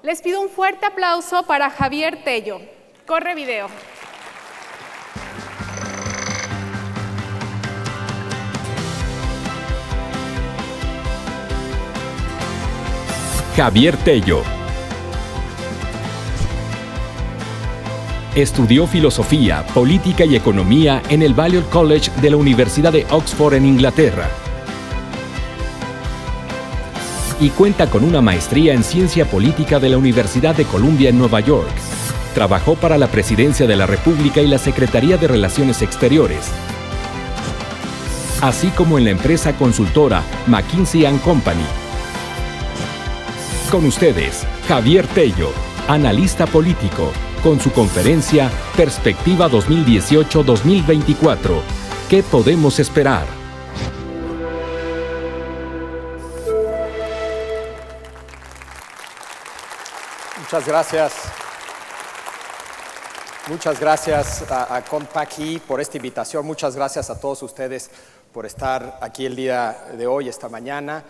Les pido un fuerte aplauso para Javier Tello. Corre video. Javier Tello. Estudió filosofía, política y economía en el Balliol College de la Universidad de Oxford en Inglaterra. Y cuenta con una maestría en ciencia política de la Universidad de Columbia en Nueva York. Trabajó para la Presidencia de la República y la Secretaría de Relaciones Exteriores, así como en la empresa consultora McKinsey & Company. Con ustedes, Javier Tello, analista político, con su conferencia Perspectiva 2018-2024. ¿Qué podemos esperar? Muchas gracias. Muchas gracias a Compaqui por esta invitación. Muchas gracias a todos ustedes por estar aquí el día de hoy, esta mañana.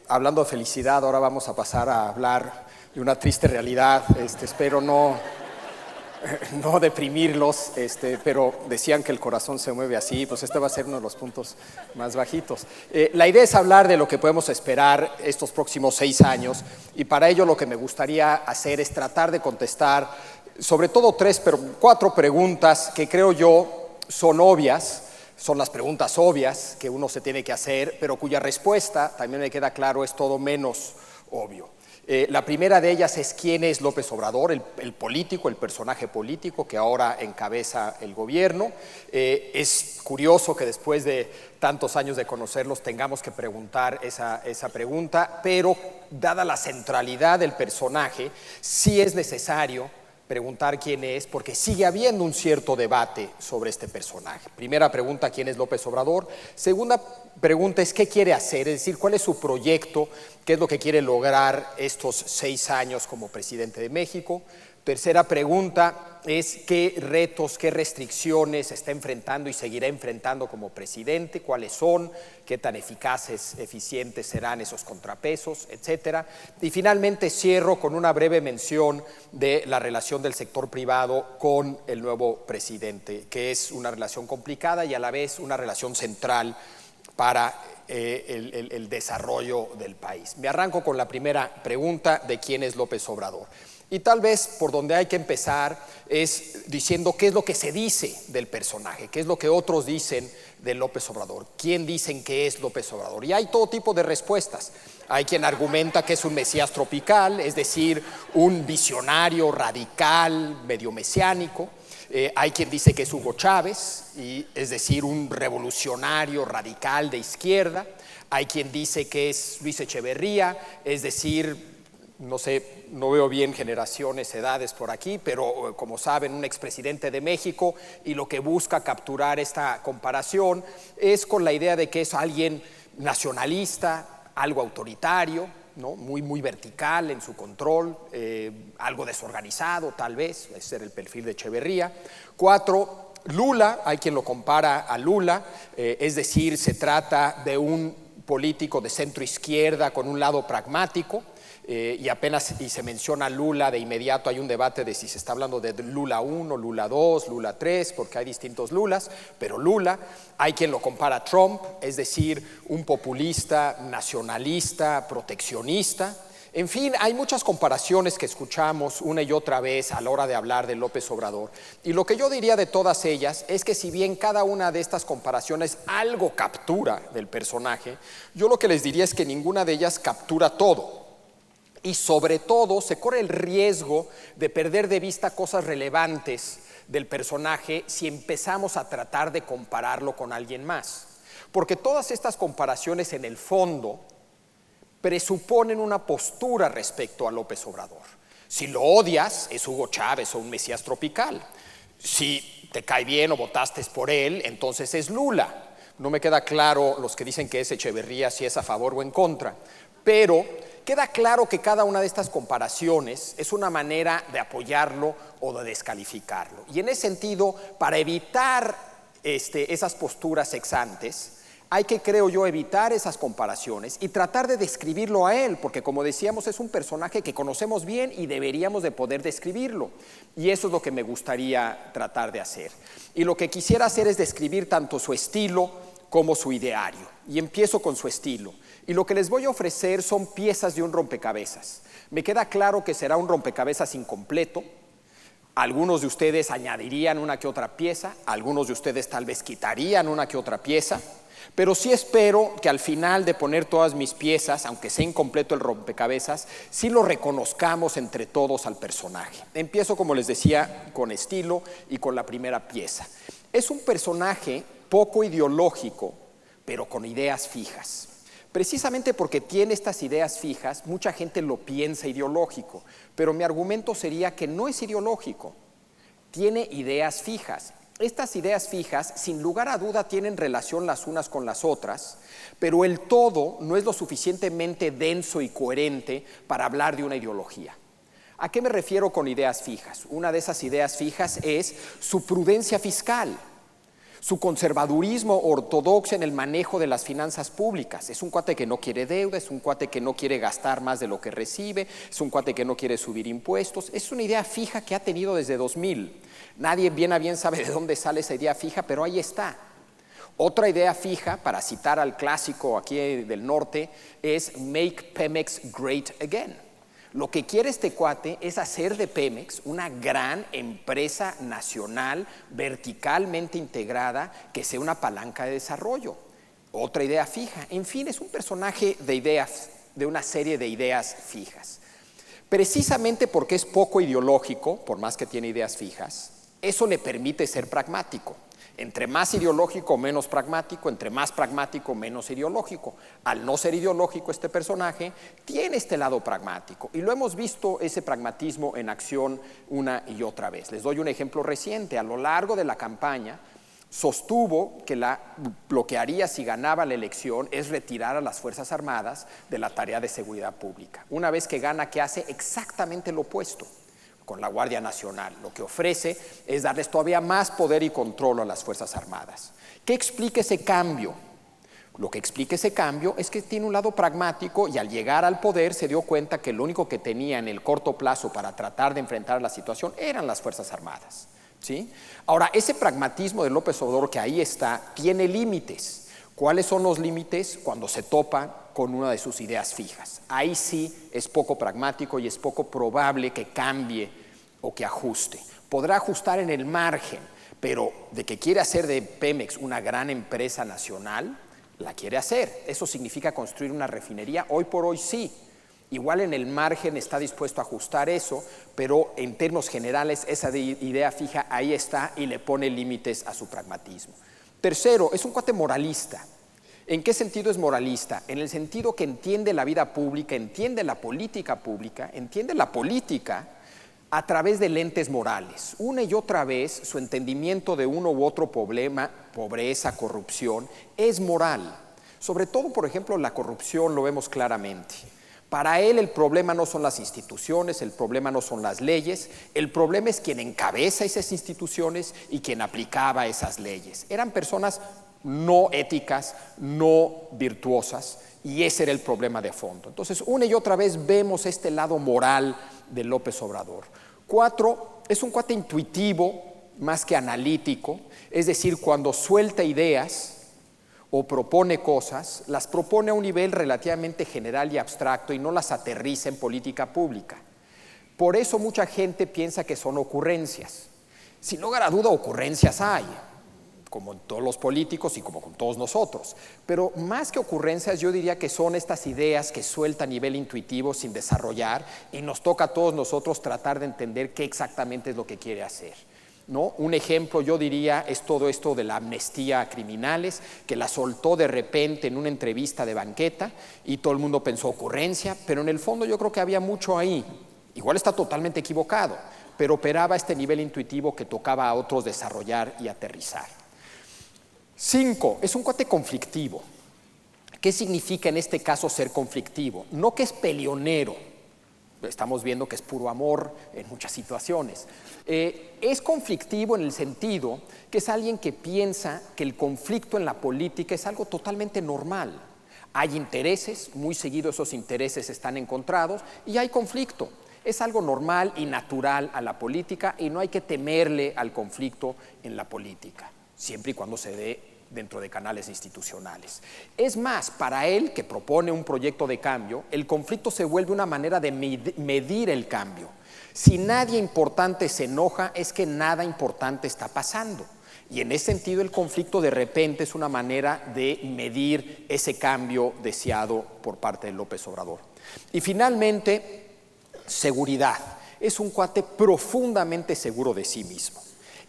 Hablando de felicidad, ahora vamos a pasar a hablar de una triste realidad. Espero no deprimirlos, pero decían que el corazón se mueve así, pues este va a ser uno de los puntos más bajitos. La idea es hablar de lo que podemos esperar estos próximos 6 años, y para ello lo que me gustaría hacer es tratar de contestar sobre todo 4 preguntas que creo yo son obvias. Son las preguntas obvias que uno se tiene que hacer, pero cuya respuesta, también me queda claro, es todo menos obvio. La primera de ellas es quién es López Obrador, el político, el personaje político que ahora encabeza el gobierno. Es curioso que después de tantos años de conocerlos tengamos que preguntar esa pregunta, pero dada la centralidad del personaje, sí es necesario preguntar quién es, porque sigue habiendo un cierto debate sobre este personaje. Primera pregunta, ¿quién es López Obrador? Segunda pregunta es ¿qué quiere hacer? Es decir, ¿cuál es su proyecto? ¿Qué es lo que quiere lograr estos 6 años como presidente de México? Tercera pregunta es ¿qué retos, qué restricciones está enfrentando y seguirá enfrentando como presidente? ¿Cuáles son? ¿Qué tan eficientes serán esos contrapesos? Etcétera. Y finalmente cierro con una breve mención de la relación del sector privado con el nuevo presidente, que es una relación complicada y a la vez una relación central para el desarrollo del país. Me arranco con la primera pregunta de quién es López Obrador. Y tal vez por donde hay que empezar es diciendo qué es lo que se dice del personaje, qué es lo que otros dicen de López Obrador, quién dicen que es López Obrador. Y hay todo tipo de respuestas. Hay quien argumenta que es un mesías tropical, es decir, un visionario radical, medio mesiánico. Hay quien dice que es Hugo Chávez, es decir, un revolucionario radical de izquierda. Hay quien dice que es Luis Echeverría, es decir, no sé, no veo bien generaciones, edades por aquí, pero como saben, un expresidente de México, y lo que busca capturar esta comparación es con la idea de que es alguien nacionalista, algo autoritario, ¿no? Muy vertical en su control, algo desorganizado tal vez, ese era el perfil de Echeverría. 4, Lula, hay quien lo compara a Lula, es decir, se trata de un político de centro izquierda con un lado pragmático. Y apenas se menciona Lula, de inmediato hay un debate de si se está hablando de Lula 1, Lula 2, Lula 3, porque hay distintos Lulas, pero Lula, hay quien lo compara a Trump, es decir, un populista, nacionalista, proteccionista. En fin, hay muchas comparaciones que escuchamos una y otra vez a la hora de hablar de López Obrador. Y lo que yo diría de todas ellas es que si bien cada una de estas comparaciones algo captura del personaje, yo lo que les diría es que ninguna de ellas captura todo. Y sobre todo se corre el riesgo de perder de vista cosas relevantes del personaje si empezamos a tratar de compararlo con alguien más. Porque todas estas comparaciones en el fondo presuponen una postura respecto a López Obrador. Si lo odias, es Hugo Chávez o un mesías tropical. Si te cae bien o votaste por él, entonces es Lula. No me queda claro los que dicen que es Echeverría, si es a favor o en contra. Pero queda claro que cada una de estas comparaciones es una manera de apoyarlo o de descalificarlo. Y en ese sentido, para evitar esas posturas ex antes, Hay que, creo yo, evitar esas comparaciones y tratar de describirlo a él, porque como decíamos, es un personaje que conocemos bien y deberíamos de poder describirlo. Y eso es lo que me gustaría tratar de hacer. Y lo que quisiera hacer es describir tanto su estilo como su ideario. Y empiezo con su estilo. Y lo que les voy a ofrecer son piezas de un rompecabezas. Me queda claro que será un rompecabezas incompleto. Algunos de ustedes añadirían una que otra pieza, algunos de ustedes tal vez quitarían una que otra pieza. Pero sí espero que al final de poner todas mis piezas, aunque sea incompleto el rompecabezas, sí lo reconozcamos entre todos al personaje. Empiezo, como les decía, con estilo y con la primera pieza. Es un personaje poco ideológico, pero con ideas fijas. Precisamente porque tiene estas ideas fijas, mucha gente lo piensa ideológico, pero mi argumento sería que no es ideológico, tiene ideas fijas. Estas ideas fijas, sin lugar a duda, tienen relación las unas con las otras, pero el todo no es lo suficientemente denso y coherente para hablar de una ideología. ¿A qué me refiero con ideas fijas? Una de esas ideas fijas es su prudencia fiscal, su conservadurismo ortodoxo en el manejo de las finanzas públicas. Es un cuate que no quiere deuda, es un cuate que no quiere gastar más de lo que recibe, es un cuate que no quiere subir impuestos. Es una idea fija que ha tenido desde 2000. Nadie bien a bien sabe de dónde sale esa idea fija, pero ahí está. Otra idea fija, para citar al clásico aquí del norte, es Make Pemex Great Again. Lo que quiere este cuate es hacer de Pemex una gran empresa nacional verticalmente integrada que sea una palanca de desarrollo. Otra idea fija. En fin, es un personaje de ideas, de una serie de ideas fijas. Precisamente porque es poco ideológico, por más que tiene ideas fijas, eso le permite ser pragmático. Entre más ideológico, menos pragmático, entre más pragmático, menos ideológico. Al no ser ideológico este personaje, tiene este lado pragmático. Y lo hemos visto ese pragmatismo en acción una y otra vez. Les doy un ejemplo reciente. A lo largo de la campaña, sostuvo que lo que haría si ganaba la elección es retirar a las Fuerzas Armadas de la tarea de seguridad pública. Una vez que gana, ¿qué hace? Exactamente lo opuesto. Con la Guardia Nacional. Lo que ofrece es darles todavía más poder y control a las Fuerzas Armadas. ¿Qué explica ese cambio? Lo que explica ese cambio es que tiene un lado pragmático y al llegar al poder se dio cuenta que lo único que tenía en el corto plazo para tratar de enfrentar la situación eran las Fuerzas Armadas. ¿Sí? Ahora, ese pragmatismo de López Obrador que ahí está, tiene límites. ¿Cuáles son los límites? Cuando se topa con una de sus ideas fijas. Ahí sí es poco pragmático y es poco probable que cambie o que ajuste. Podrá ajustar en el margen, pero de que quiere hacer de Pemex una gran empresa nacional, la quiere hacer. Eso significa construir una refinería. Hoy por hoy sí. Igual en el margen está dispuesto a ajustar eso, pero en términos generales esa idea fija ahí está y le pone límites a su pragmatismo. Tercero, es un cuate moralista. ¿En qué sentido es moralista? En el sentido que entiende la vida pública, entiende la política pública, entiende la política a través de lentes morales. Una y otra vez su entendimiento de uno u otro problema, pobreza, corrupción, es moral. Sobre todo, por ejemplo, la corrupción lo vemos claramente. Para él el problema no son las instituciones, el problema no son las leyes, el problema es quien encabeza esas instituciones y quien aplicaba esas leyes. Eran personas no éticas, no virtuosas, y ese era el problema de fondo. Entonces, una y otra vez vemos este lado moral de López Obrador. 4, es un cuate intuitivo más que analítico, es decir, cuando suelta ideas o propone cosas, las propone a un nivel relativamente general y abstracto y no las aterriza en política pública. Por eso mucha gente piensa que son ocurrencias. Sin lugar a duda, ocurrencias hay, como en todos los políticos y como con todos nosotros. Pero más que ocurrencias, yo diría que son estas ideas que suelta a nivel intuitivo sin desarrollar y nos toca a todos nosotros tratar de entender qué exactamente es lo que quiere hacer. ¿No? Un ejemplo, yo diría, es todo esto de la amnistía a criminales, que la soltó de repente en una entrevista de banqueta y todo el mundo pensó ocurrencia, pero en el fondo yo creo que había mucho ahí. Igual está totalmente equivocado, pero operaba a este nivel intuitivo que tocaba a otros desarrollar y aterrizar. 5, es un cuate conflictivo. ¿Qué significa en este caso ser conflictivo? No que es peleonero. estamos viendo que es puro amor en muchas situaciones. Es conflictivo en el sentido que es alguien que piensa que el conflicto en la política es algo totalmente normal. Hay intereses, muy seguido esos intereses están encontrados y hay conflicto. Es algo normal y natural a la política y no hay que temerle al conflicto en la política, siempre y cuando se dé dentro de canales institucionales. Es más, para él, que propone un proyecto de cambio, el conflicto se vuelve una manera de medir el cambio. Si nadie importante se enoja, es que nada importante está pasando. Y en ese sentido el conflicto de repente es una manera de medir ese cambio deseado por parte de López Obrador. Y finalmente, seguridad. Es un cuate profundamente seguro de sí mismo.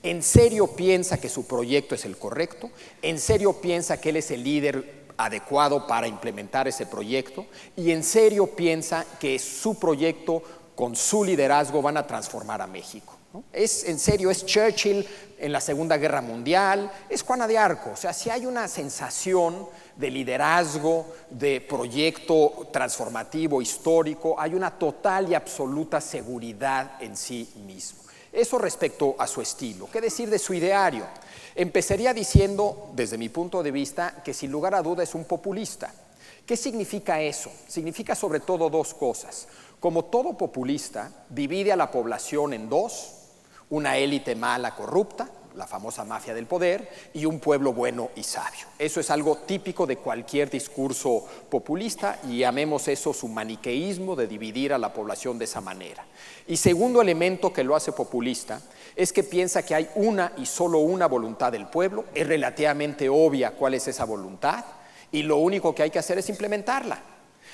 ¿En serio piensa que su proyecto es el correcto? ¿En serio piensa que él es el líder adecuado para implementar ese proyecto? ¿Y en serio piensa que su proyecto, con su liderazgo, van a transformar a México? ¿No? En serio, es Churchill en la Segunda Guerra Mundial, es Juana de Arco. O sea, si hay una sensación de liderazgo, de proyecto transformativo, histórico, hay una total y absoluta seguridad en sí mismo. Eso respecto a su estilo. ¿Qué decir de su ideario? Empezaría diciendo, desde mi punto de vista, que sin lugar a duda es un populista. ¿Qué significa eso? Significa sobre todo dos cosas. Como todo populista, divide a la población en dos: una élite mala, corrupta, la famosa mafia del poder, y un pueblo bueno y sabio. Eso es algo típico de cualquier discurso populista y llamemos eso su maniqueísmo de dividir a la población de esa manera. Y segundo elemento que lo hace populista es que piensa que hay una y solo una voluntad del pueblo, es relativamente obvia cuál es esa voluntad y lo único que hay que hacer es implementarla.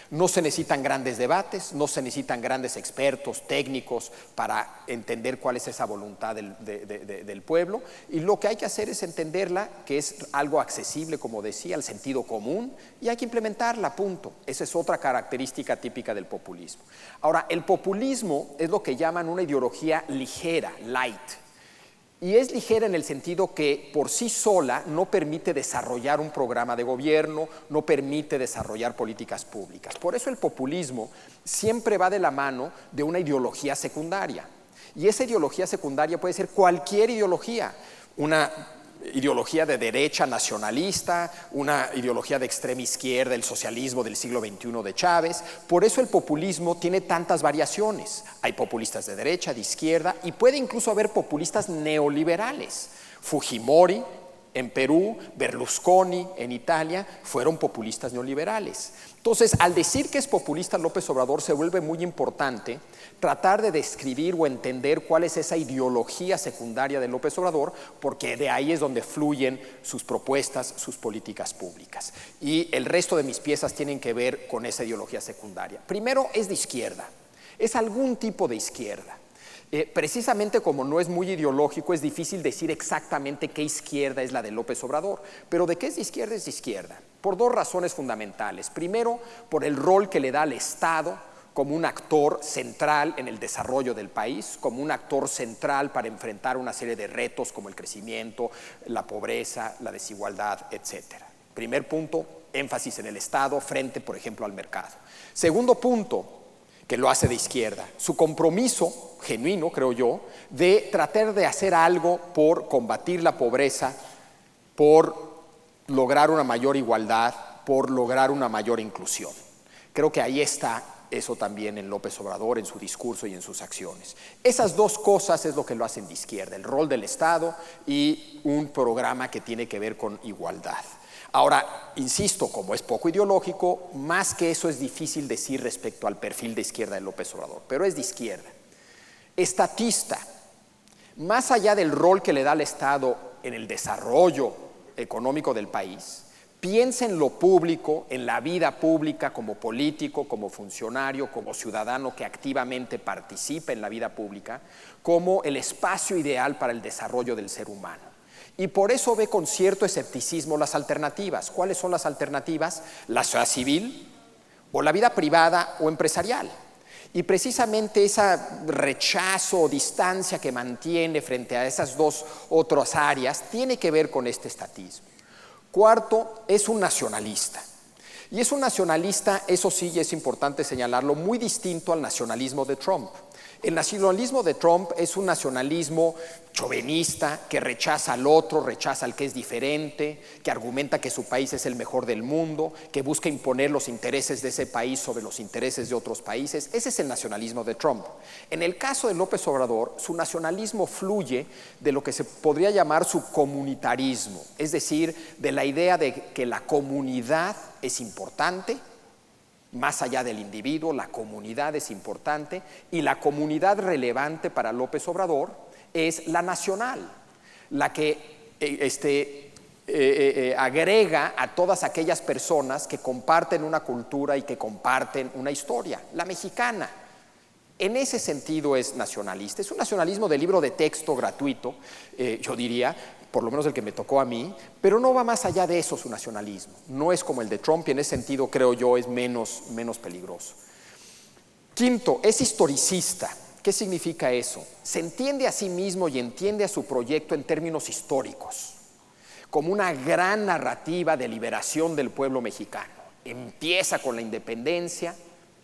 No se necesitan grandes debates, no se necesitan grandes expertos, técnicos para entender cuál es esa voluntad del pueblo, y lo que hay que hacer es entenderla, que es algo accesible, como decía, al sentido común, y hay que implementarla, punto. Esa es otra característica típica del populismo. Ahora, el populismo es lo que llaman una ideología ligera, light. Y es ligera en el sentido que por sí sola no permite desarrollar un programa de gobierno, no permite desarrollar políticas públicas. Por eso el populismo siempre va de la mano de una ideología secundaria. Y esa ideología secundaria puede ser cualquier ideología, una ideología de derecha nacionalista, una ideología de extrema izquierda, el socialismo del siglo XXI de Chávez. Por eso el populismo tiene tantas variaciones. Hay populistas de derecha, de izquierda, y puede incluso haber populistas neoliberales. Fujimori en Perú, Berlusconi en Italia, fueron populistas neoliberales. Entonces, al decir que es populista López Obrador, se vuelve muy importante tratar de describir o entender cuál es esa ideología secundaria de López Obrador, porque de ahí es donde fluyen sus propuestas, sus políticas públicas. Y el resto de mis piezas tienen que ver con esa ideología secundaria. Primero, es de izquierda, es algún tipo de izquierda. Precisamente como no es muy ideológico, es difícil decir exactamente qué izquierda es la de López Obrador, pero de qué es de izquierda, por dos razones fundamentales. Primero, por el rol que le da al Estado como un actor central en el desarrollo del país, como un actor central para enfrentar una serie de retos como el crecimiento, la pobreza, la desigualdad, etcétera. Primer punto, énfasis en el Estado frente, por ejemplo, al mercado. Segundo punto, que lo hace de izquierda, su compromiso genuino, creo yo, de tratar de hacer algo por combatir la pobreza, por lograr una mayor igualdad, por lograr una mayor inclusión. Creo que ahí está eso también en López Obrador, en su discurso y en sus acciones. Esas dos cosas es lo que lo hacen de izquierda, el rol del Estado y un programa que tiene que ver con igualdad. Ahora, insisto, como es poco ideológico, más que eso es difícil decir respecto al perfil de izquierda de López Obrador, pero es de izquierda. Estatista, más allá del rol que le da al Estado en el desarrollo económico del país, piensa en lo público, en la vida pública como político, como funcionario, como ciudadano que activamente participa en la vida pública, como el espacio ideal para el desarrollo del ser humano. Y por eso ve con cierto escepticismo las alternativas. ¿Cuáles son las alternativas? La sociedad civil o la vida privada o empresarial. Y precisamente ese rechazo o distancia que mantiene frente a esas dos otras áreas tiene que ver con este estatismo. Cuarto, es un nacionalista. Y es un nacionalista, eso sí, y es importante señalarlo, muy distinto al nacionalismo de Trump. El nacionalismo de Trump es un nacionalismo chauvinista que rechaza al otro, rechaza al que es diferente, que argumenta que su país es el mejor del mundo, que busca imponer los intereses de ese país sobre los intereses de otros países. Ese es el nacionalismo de Trump. En el caso de López Obrador, su nacionalismo fluye de lo que se podría llamar su comunitarismo, es decir, de la idea de que la comunidad es importante. Más allá del individuo, la comunidad es importante, y la comunidad relevante para López Obrador es la nacional, la que agrega a todas aquellas personas que comparten una cultura y que comparten una historia, la mexicana. En ese sentido es nacionalista. Es un nacionalismo de libro de texto gratuito, yo diría, por lo menos el que me tocó a mí, pero no va más allá de eso su nacionalismo. No es como el de Trump y en ese sentido creo yo es menos peligroso. Quinto, es historicista. ¿Qué significa eso? Se entiende a sí mismo y entiende a su proyecto en términos históricos, como una gran narrativa de liberación del pueblo mexicano. Empieza con la independencia,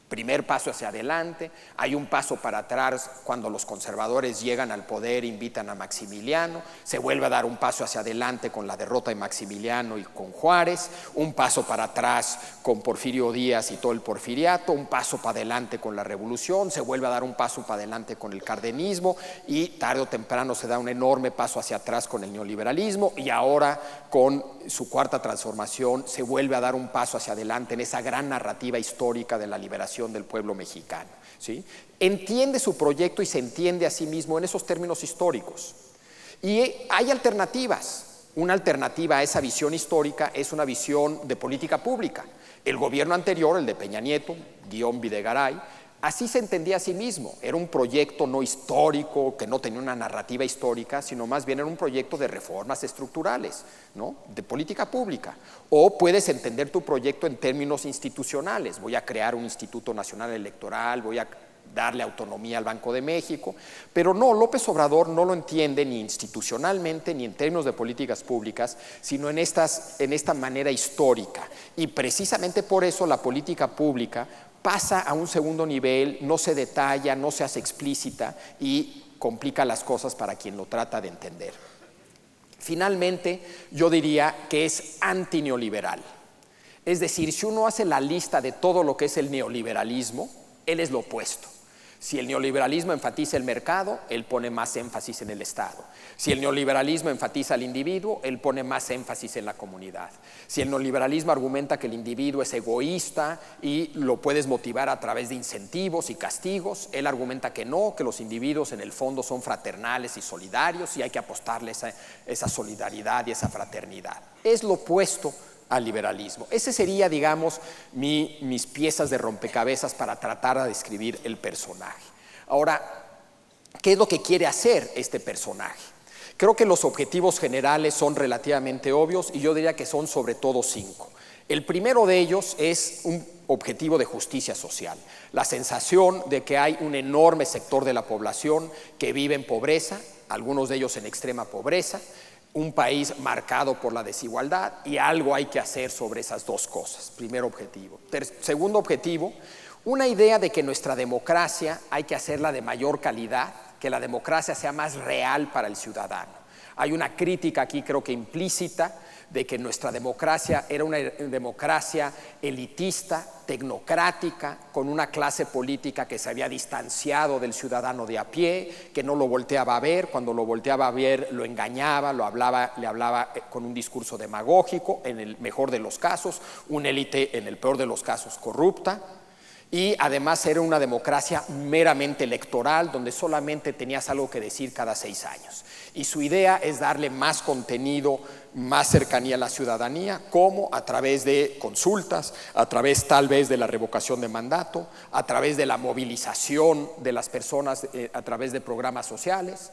primer paso hacia adelante, hay un paso para atrás cuando los conservadores llegan al poder, invitan a Maximiliano, se vuelve a dar un paso hacia adelante con la derrota de Maximiliano y con Juárez, un paso para atrás con Porfirio Díaz y todo el porfiriato, un paso para adelante con la revolución, se vuelve a dar un paso para adelante con el cardenismo y tarde o temprano se da un enorme paso hacia atrás con el neoliberalismo y ahora con su cuarta transformación se vuelve a dar un paso hacia adelante en esa gran narrativa histórica de la liberación del pueblo mexicano, ¿sí? Entiende su proyecto y se entiende a sí mismo en esos términos históricos. Y hay alternativas. Una alternativa a esa visión histórica es una visión de política pública. El gobierno anterior, el de Peña Nieto, Videgaray, así se entendía a sí mismo. Era un proyecto no histórico, que no tenía una narrativa histórica, sino más bien era un proyecto de reformas estructurales, ¿no? De política pública. O puedes entender tu proyecto en términos institucionales. Voy a crear un Instituto Nacional Electoral, voy a darle autonomía al Banco de México. Pero no, López Obrador no lo entiende ni institucionalmente ni en términos de políticas públicas, sino en esta manera histórica. Y precisamente por eso la política pública pasa a un segundo nivel, no se detalla, no se hace explícita y complica las cosas para quien lo trata de entender. Finalmente, yo diría que es antineoliberal. Es decir, si uno hace la lista de todo lo que es el neoliberalismo, él es lo opuesto. Si el neoliberalismo enfatiza el mercado, él pone más énfasis en el Estado. Si el neoliberalismo enfatiza al individuo, él pone más énfasis en la comunidad. Si el neoliberalismo argumenta que el individuo es egoísta y lo puedes motivar a través de incentivos y castigos, él argumenta que no, que los individuos en el fondo son fraternales y solidarios y hay que apostarle esa solidaridad y esa fraternidad. Es lo opuesto al liberalismo. Ese sería, digamos, mis piezas de rompecabezas para tratar de describir el personaje. Ahora, ¿qué es lo que quiere hacer este personaje? Creo que los objetivos generales son relativamente obvios y yo diría que son sobre todo 5. El primero de ellos es un objetivo de justicia social, la sensación de que hay un enorme sector de la población que vive en pobreza, algunos de ellos en extrema pobreza, un país marcado por la desigualdad y algo hay que hacer sobre esas dos cosas. Primer objetivo. Segundo objetivo, una idea de que nuestra democracia hay que hacerla de mayor calidad, que la democracia sea más real para el ciudadano. Hay una crítica aquí, creo que implícita, de que nuestra democracia era una democracia elitista, tecnocrática, con una clase política que se había distanciado del ciudadano de a pie, que no lo volteaba a ver, cuando lo volteaba a ver lo engañaba, le hablaba con un discurso demagógico, en el mejor de los casos, una élite en el peor de los casos corrupta. Y además era una democracia meramente electoral, donde solamente tenías algo que decir cada 6 años. Y su idea es darle más contenido, más cercanía a la ciudadanía, como a través de consultas, a través tal vez de la revocación de mandato, a través de la movilización de las personas, a través de programas sociales,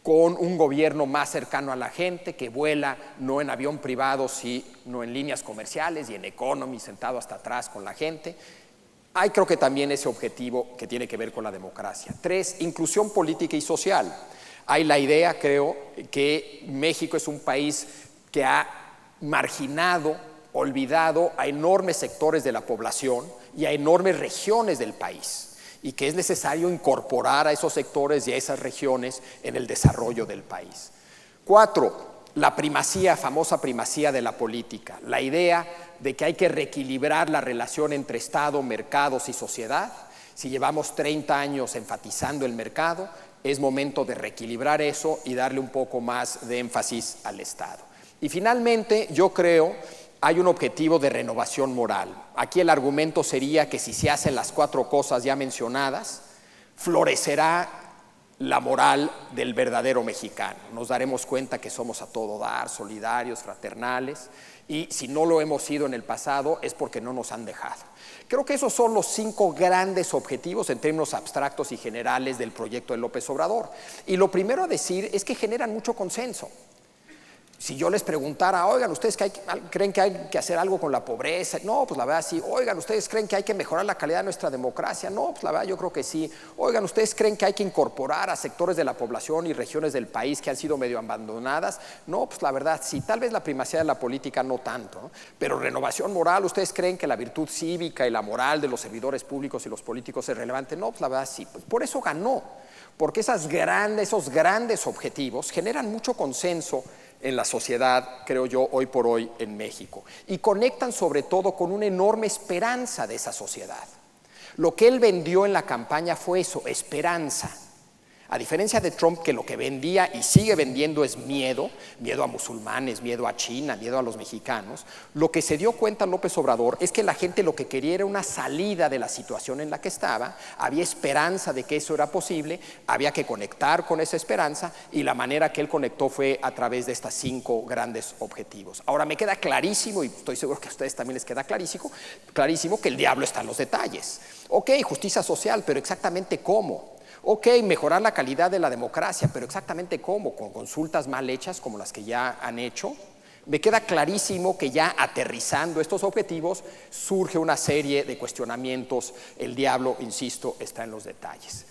con un gobierno más cercano a la gente, que vuela no en avión privado, sino en líneas comerciales y en economy, sentado hasta atrás con la gente. Hay, creo que también ese objetivo que tiene que ver con la democracia. 3, inclusión política y social. Hay la idea, creo, que México es un país que ha marginado olvidado a enormes sectores de la población y a enormes regiones del país, y que es necesario incorporar a esos sectores y a esas regiones en el desarrollo del país. 4, la primacía, famosa primacía de la política, la idea de que hay que reequilibrar la relación entre Estado, mercados y sociedad. Si llevamos 30 años enfatizando el mercado, es momento de reequilibrar eso y darle un poco más de énfasis al Estado. Y finalmente, yo creo, hay un objetivo de renovación moral. Aquí el argumento sería que si se hacen las 4 cosas ya mencionadas, florecerá la moral del verdadero mexicano. Nos daremos cuenta que somos a todo dar, solidarios, fraternales, y si no lo hemos sido en el pasado es porque no nos han dejado. Creo que esos son los 5 grandes objetivos en términos abstractos y generales del proyecto de López Obrador. Y lo primero a decir es que generan mucho consenso. Si yo les preguntara, oigan, ¿ustedes creen que hay que hacer algo con la pobreza? No, pues la verdad sí. Oigan, ¿ustedes creen que hay que mejorar la calidad de nuestra democracia? No, pues la verdad yo creo que sí. Oigan, ¿ustedes creen que hay que incorporar a sectores de la población y regiones del país que han sido medio abandonadas? No, pues la verdad sí. Tal vez la primacía de la política no tanto, ¿no? Pero renovación moral, ¿ustedes creen que la virtud cívica y la moral de los servidores públicos y los políticos es relevante? No, pues la verdad sí. Pues por eso ganó, porque esos grandes objetivos generan mucho consenso en la sociedad, creo yo, hoy por hoy en México, y conectan sobre todo con una enorme esperanza de esa sociedad. Lo que él vendió en la campaña fue eso, esperanza. A diferencia de Trump, que lo que vendía y sigue vendiendo es miedo a musulmanes, miedo a China, miedo a los mexicanos, lo que se dio cuenta López Obrador es que la gente lo que quería era una salida de la situación en la que estaba, había esperanza de que eso era posible, había que conectar con esa esperanza, y la manera que él conectó fue a través de estos 5 grandes objetivos. Ahora me queda clarísimo, y estoy seguro que a ustedes también les queda clarísimo que el diablo está en los detalles. Ok, justicia social, pero exactamente cómo. Ok, mejorar la calidad de la democracia, pero exactamente cómo, con consultas mal hechas como las que ya han hecho. Me queda clarísimo que ya aterrizando estos objetivos surge una serie de cuestionamientos. El diablo, insisto, está en los detalles.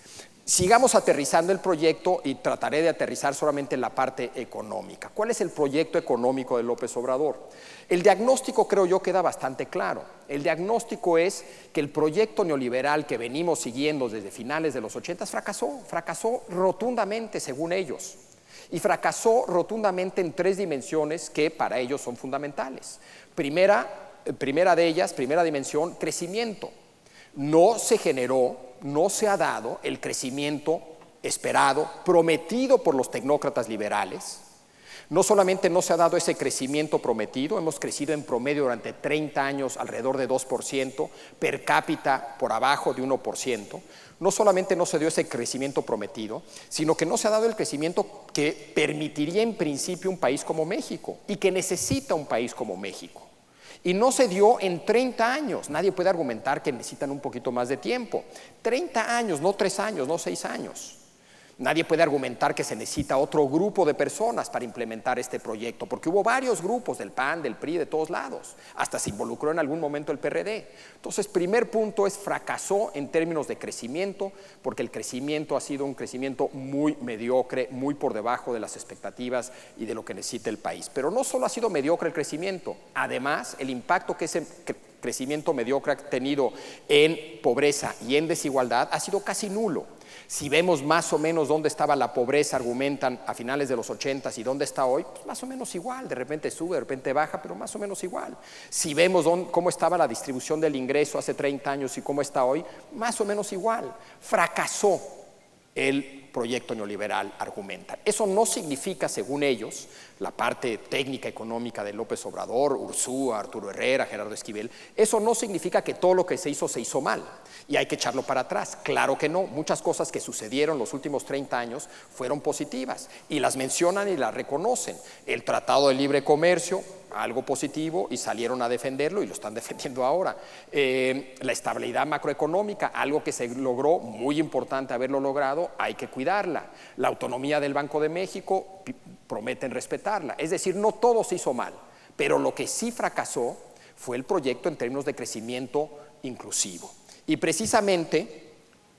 Sigamos aterrizando el proyecto y trataré de aterrizar solamente en la parte económica. ¿Cuál es el proyecto económico de López Obrador? El diagnóstico, creo yo, queda bastante claro. El diagnóstico es que el proyecto neoliberal que venimos siguiendo desde finales de los 80 fracasó rotundamente según ellos. Y fracasó rotundamente en 3 dimensiones que para ellos son fundamentales. Primera dimensión, crecimiento. No se ha dado el crecimiento esperado, prometido por los tecnócratas liberales. No solamente no se ha dado ese crecimiento prometido, hemos crecido en promedio durante 30 años alrededor de 2%, per cápita por abajo de 1%. No solamente no se dio ese crecimiento prometido, sino que no se ha dado el crecimiento que permitiría en principio un país como México y que necesita un país como México. Y no se dio en 30 años. Nadie puede argumentar que necesitan un poquito más de tiempo. 30 años, no 3 años, no 6 años. Nadie puede argumentar que se necesita otro grupo de personas para implementar este proyecto, porque hubo varios grupos del PAN, del PRI, de todos lados. Hasta se involucró en algún momento el PRD. Entonces, primer punto es fracasó en términos de crecimiento, porque el crecimiento ha sido un crecimiento muy mediocre, muy por debajo de las expectativas y de lo que necesita el país. Pero no solo ha sido mediocre el crecimiento, además el impacto que ese crecimiento mediocre ha tenido en pobreza y en desigualdad ha sido casi nulo. Si vemos más o menos dónde estaba la pobreza, argumentan a finales de los 80s, y dónde está hoy, pues más o menos igual, de repente sube, de repente baja, pero más o menos igual. Si vemos cómo estaba la distribución del ingreso hace 30 años y cómo está hoy, más o menos igual. Fracasó el proyecto neoliberal, argumentan. Eso no significa, según ellos, la parte técnica económica de López Obrador, Ursúa, Arturo Herrera, Gerardo Esquivel, eso no significa que todo lo que se hizo mal y hay que echarlo para atrás. Claro que no, muchas cosas que sucedieron los últimos 30 años fueron positivas y las mencionan y las reconocen. El Tratado de Libre Comercio, algo positivo, y salieron a defenderlo y lo están defendiendo ahora. La estabilidad macroeconómica, algo que se logró, muy importante haberlo logrado, hay que cuidarla. La autonomía del Banco de México, prometen respetarla. Es decir, no todo se hizo mal, pero lo que sí fracasó fue el proyecto en términos de crecimiento inclusivo. Y precisamente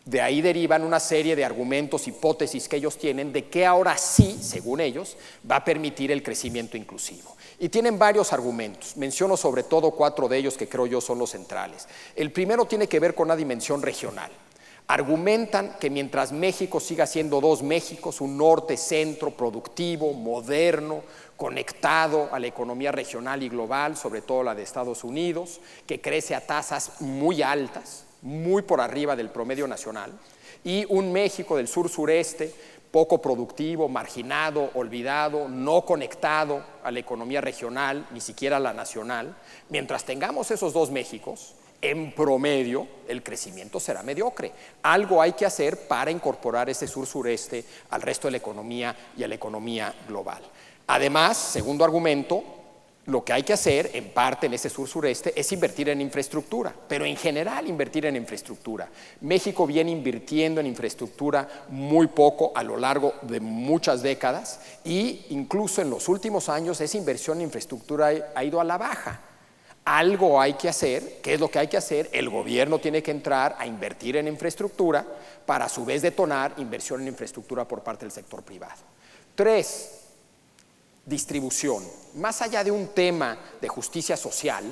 de ahí derivan una serie de argumentos, hipótesis que ellos tienen de que ahora sí, según ellos, va a permitir el crecimiento inclusivo. Y tienen varios argumentos. Menciono sobre todo 4 de ellos que creo yo son los centrales. El primero tiene que ver con una dimensión regional. Argumentan que mientras México siga siendo 2 Méxicos, un norte-centro productivo, moderno, conectado a la economía regional y global, sobre todo la de Estados Unidos, que crece a tasas muy altas, muy por arriba del promedio nacional, y un México del sur-sureste, poco productivo, marginado, olvidado, no conectado a la economía regional, ni siquiera a la nacional. Mientras tengamos esos 2 Méxicos, en promedio, el crecimiento será mediocre. Algo hay que hacer para incorporar ese sur-sureste al resto de la economía y a la economía global. Además, segundo argumento, lo que hay que hacer, en parte en ese sur-sureste, es invertir en infraestructura, pero en general invertir en infraestructura. México viene invirtiendo en infraestructura muy poco a lo largo de muchas décadas y incluso en los últimos años esa inversión en infraestructura ha ido a la baja. Algo hay que hacer. ¿Qué es lo que hay que hacer? El gobierno tiene que entrar a invertir en infraestructura para a su vez detonar inversión en infraestructura por parte del sector privado. 3, distribución. Más allá de un tema de justicia social,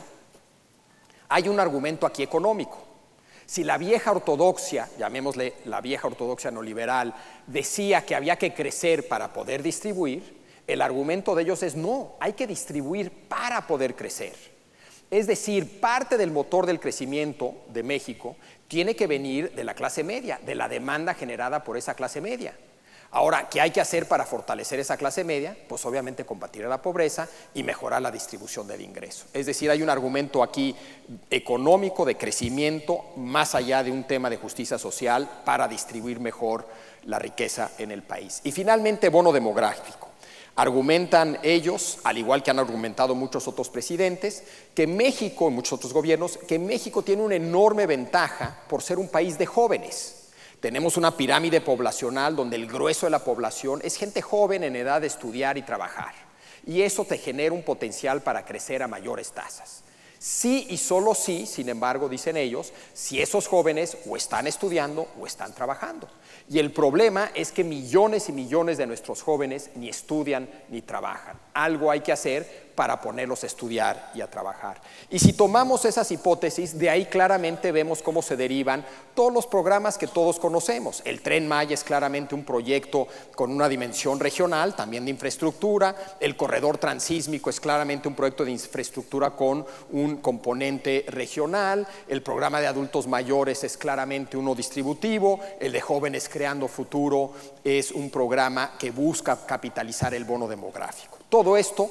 hay un argumento aquí económico. Si la vieja ortodoxia, llamémosle la vieja ortodoxia neoliberal, decía que había que crecer para poder distribuir, el argumento de ellos es no, hay que distribuir para poder crecer. Es decir, parte del motor del crecimiento de México tiene que venir de la clase media, de la demanda generada por esa clase media. Ahora, ¿qué hay que hacer para fortalecer esa clase media? Pues obviamente combatir a la pobreza y mejorar la distribución del ingreso. Es decir, hay un argumento aquí económico de crecimiento más allá de un tema de justicia social para distribuir mejor la riqueza en el país. Y finalmente, bono demográfico. Argumentan ellos, al igual que han argumentado muchos otros presidentes, que México, y muchos otros gobiernos, que México tiene una enorme ventaja por ser un país de jóvenes. Tenemos una pirámide poblacional donde el grueso de la población es gente joven en edad de estudiar y trabajar. Y eso te genera un potencial para crecer a mayores tasas. Sí y solo sí, sin embargo, dicen ellos, si esos jóvenes o están estudiando o están trabajando. Y el problema es que millones y millones de nuestros jóvenes ni estudian ni trabajan. Algo hay que hacer para ponerlos a estudiar y a trabajar. Y si tomamos esas hipótesis, de ahí claramente vemos cómo se derivan todos los programas que todos conocemos. El Tren Maya es claramente un proyecto con una dimensión regional, también de infraestructura. El corredor transísmico es claramente un proyecto de infraestructura con un componente regional. El programa de adultos mayores es claramente uno distributivo. El de jóvenes creando futuro es un programa que busca capitalizar el bono demográfico. Todo esto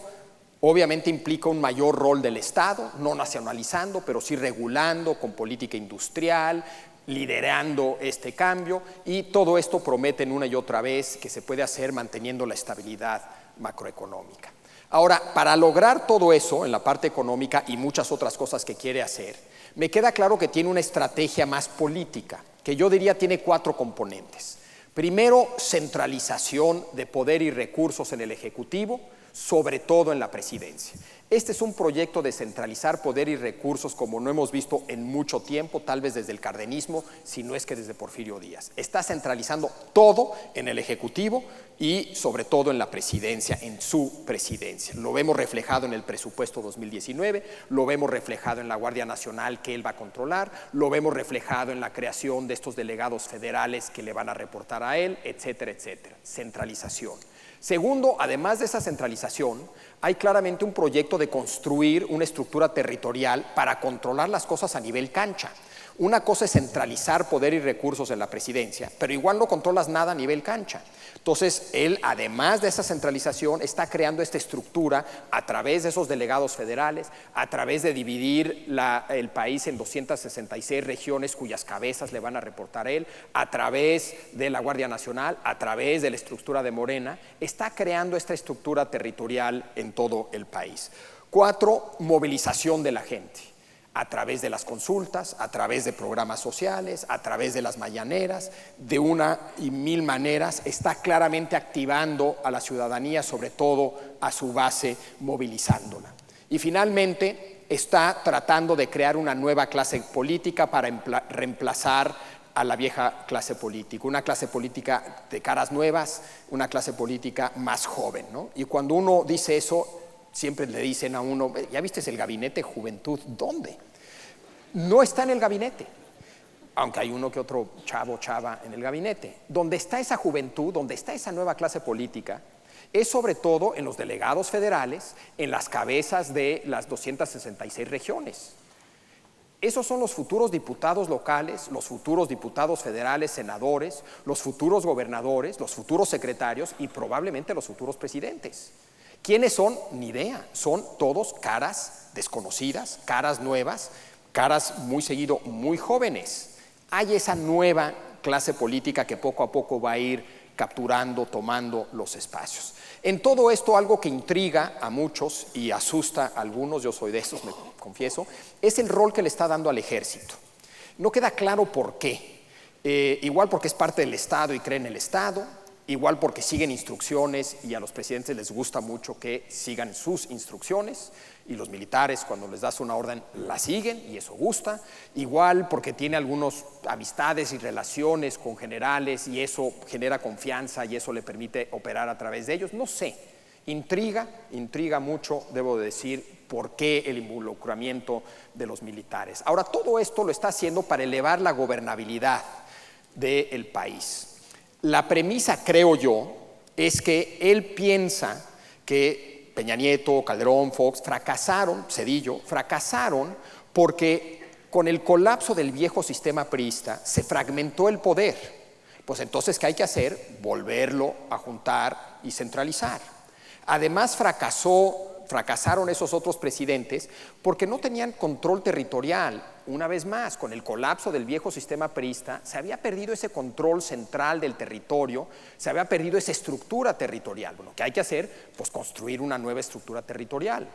obviamente implica un mayor rol del Estado, no nacionalizando, pero sí regulando con política industrial, liderando este cambio, y todo esto prometen una y otra vez que se puede hacer manteniendo la estabilidad macroeconómica. Ahora, para lograr todo eso en la parte económica y muchas otras cosas que quiere hacer, me queda claro que tiene una estrategia más política, que yo diría tiene 4 componentes. Primero, centralización de poder y recursos en el Ejecutivo, sobre todo en la presidencia. Este es un proyecto de centralizar poder y recursos como no hemos visto en mucho tiempo, tal vez desde el cardenismo, si no es que desde Porfirio Díaz. Está centralizando todo en el Ejecutivo y sobre todo en la presidencia, en su presidencia. Lo vemos reflejado en el presupuesto 2019, lo vemos reflejado en la Guardia Nacional que él va a controlar, lo vemos reflejado en la creación de estos delegados federales que le van a reportar a él, etcétera, etcétera. Centralización. Segundo, además de esa centralización, hay claramente un proyecto de construir una estructura territorial para controlar las cosas a nivel cancha. Una cosa es centralizar poder y recursos en la presidencia, pero igual no controlas nada a nivel cancha. Entonces, él, además de esa centralización, está creando esta estructura a través de esos delegados federales, a través de dividir el país en 266 regiones cuyas cabezas le van a reportar a él, a través de la Guardia Nacional, a través de la estructura de Morena, está creando esta estructura territorial en todo el país. 4, movilización de la gente. A través de las consultas, a través de programas sociales, a través de las mañaneras, de una y mil maneras, está claramente activando a la ciudadanía, sobre todo a su base, movilizándola. Y finalmente está tratando de crear una nueva clase política para reemplazar a la vieja clase política, una clase política de caras nuevas, una clase política más joven, ¿no? Y cuando uno dice eso, siempre le dicen a uno, ¿ya viste el gabinete Juventud? ¿Dónde? No está en el gabinete, aunque hay uno que otro chavo, chava en el gabinete. Donde está esa juventud, donde está esa nueva clase política, es sobre todo en los delegados federales, en las cabezas de las 266 regiones. Esos son los futuros diputados locales, los futuros diputados federales, senadores, los futuros gobernadores, los futuros secretarios y probablemente los futuros presidentes. ¿Quiénes son? Ni idea. Son todos caras desconocidas, caras nuevas, caras muy seguido muy jóvenes. Hay esa nueva clase política que poco a poco va a ir capturando, tomando los espacios. En todo esto, algo que intriga a muchos y asusta a algunos, yo soy de esos, me confieso, es el rol que le está dando al ejército. No queda claro por qué. Igual porque es parte del Estado y cree en el Estado, igual porque siguen instrucciones y a los presidentes les gusta mucho que sigan sus instrucciones, y los militares cuando les das una orden la siguen y eso gusta, igual porque tiene algunas amistades y relaciones con generales y eso genera confianza y eso le permite operar a través de ellos, no sé, intriga mucho, debo decir, por qué el involucramiento de los militares. Ahora, todo esto lo está haciendo para elevar la gobernabilidad del país. La premisa, creo yo, es que él piensa que Peña Nieto, Calderón, Fox, Zedillo, fracasaron porque con el colapso del viejo sistema priista se fragmentó el poder. Pues entonces, ¿qué hay que hacer? Volverlo a juntar y centralizar. Además, fracasaron esos otros presidentes porque no tenían control territorial. Una vez más, con el colapso del viejo sistema priista, se había perdido ese control central del territorio, se había perdido esa estructura territorial. Bueno, ¿qué hay que hacer? Pues construir una nueva estructura territorial.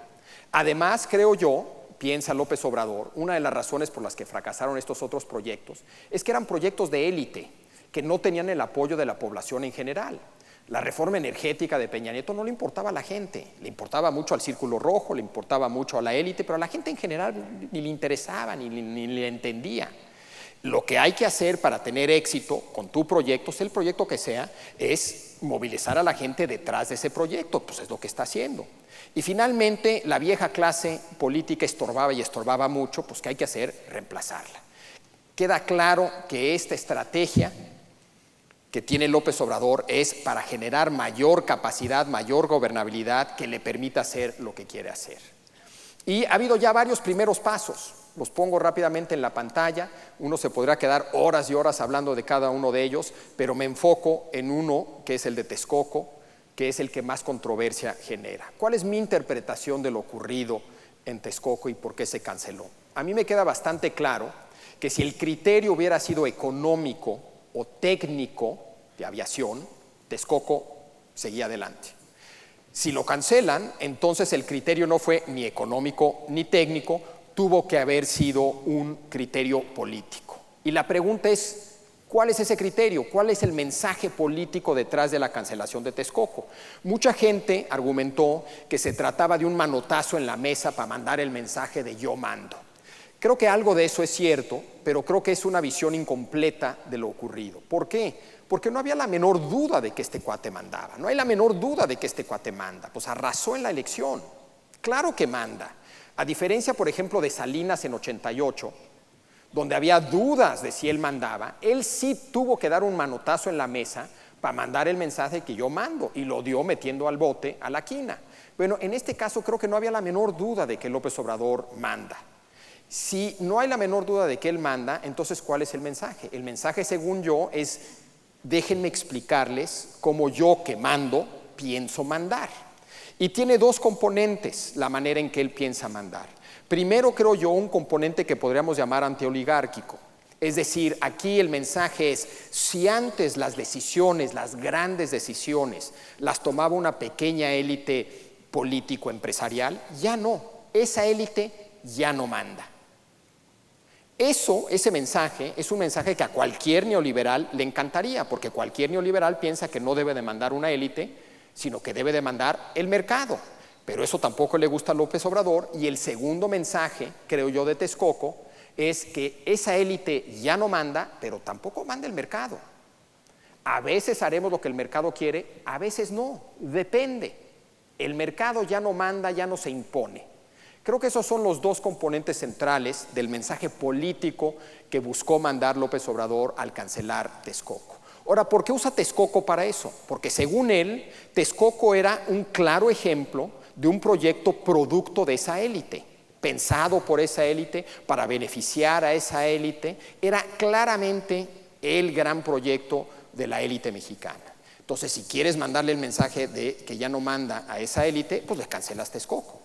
Además, creo yo, piensa López Obrador, una de las razones por las que fracasaron estos otros proyectos es que eran proyectos de élite, que no tenían el apoyo de la población en general. La reforma energética de Peña Nieto no le importaba a la gente, le importaba mucho al círculo rojo, le importaba mucho a la élite, pero a la gente en general ni le interesaba, ni le entendía. Lo que hay que hacer para tener éxito con tu proyecto, sea el proyecto que sea, es movilizar a la gente detrás de ese proyecto, pues es lo que está haciendo. Y finalmente, la vieja clase política estorbaba y estorbaba mucho, pues ¿qué hay que hacer? Reemplazarla. Queda claro que esta estrategia que tiene López Obrador es para generar mayor capacidad, mayor gobernabilidad que le permita hacer lo que quiere hacer. Y ha habido ya varios primeros pasos, los pongo rápidamente en la pantalla, uno se podrá quedar horas y horas hablando de cada uno de ellos, pero me enfoco en uno que es el de Texcoco, que es el que más controversia genera. ¿Cuál es mi interpretación de lo ocurrido en Texcoco y por qué se canceló? A mí me queda bastante claro que si el criterio hubiera sido económico o técnico de aviación, Texcoco seguía adelante. Si lo cancelan, entonces el criterio no fue ni económico ni técnico, tuvo que haber sido un criterio político. Y la pregunta es, ¿cuál es ese criterio? ¿Cuál es el mensaje político detrás de la cancelación de Texcoco? Mucha gente argumentó que se trataba de un manotazo en la mesa para mandar el mensaje de yo mando. Creo que algo de eso es cierto, pero creo que es una visión incompleta de lo ocurrido. ¿Por qué? Porque no había la menor duda de que este cuate mandaba. No hay la menor duda de que este cuate manda. Pues arrasó en la elección. Claro que manda. A diferencia, por ejemplo, de Salinas en 88, donde había dudas de si él mandaba, él sí tuvo que dar un manotazo en la mesa para mandar el mensaje que yo mando, y lo dio metiendo al bote a la quina. Bueno, en este caso creo que no había la menor duda de que López Obrador manda. Si no hay la menor duda de que él manda, entonces ¿cuál es el mensaje? El mensaje, según yo, es déjenme explicarles cómo yo que mando pienso mandar. Y tiene dos componentes la manera en que él piensa mandar. Primero, creo yo, un componente que podríamos llamar antioligárquico. Es decir, aquí el mensaje es, si antes las decisiones, las grandes decisiones, las tomaba una pequeña élite político-empresarial, ya no, esa élite ya no manda. Ese mensaje es un mensaje que a cualquier neoliberal le encantaría, porque cualquier neoliberal piensa que no debe de mandar una élite, sino que debe de mandar el mercado. Pero eso tampoco le gusta a López Obrador, y el segundo mensaje, creo yo, de Texcoco, es que esa élite ya no manda, pero tampoco manda el mercado. A veces haremos lo que el mercado quiere, a veces no, depende. El mercado ya no manda, ya no se impone. Creo que esos son los dos componentes centrales del mensaje político que buscó mandar López Obrador al cancelar Texcoco. Ahora, ¿por qué usa Texcoco para eso? Porque según él, Texcoco era un claro ejemplo de un proyecto producto de esa élite, pensado por esa élite para beneficiar a esa élite. Era claramente el gran proyecto de la élite mexicana. Entonces, si quieres mandarle el mensaje de que ya no manda a esa élite, pues le cancelas Texcoco.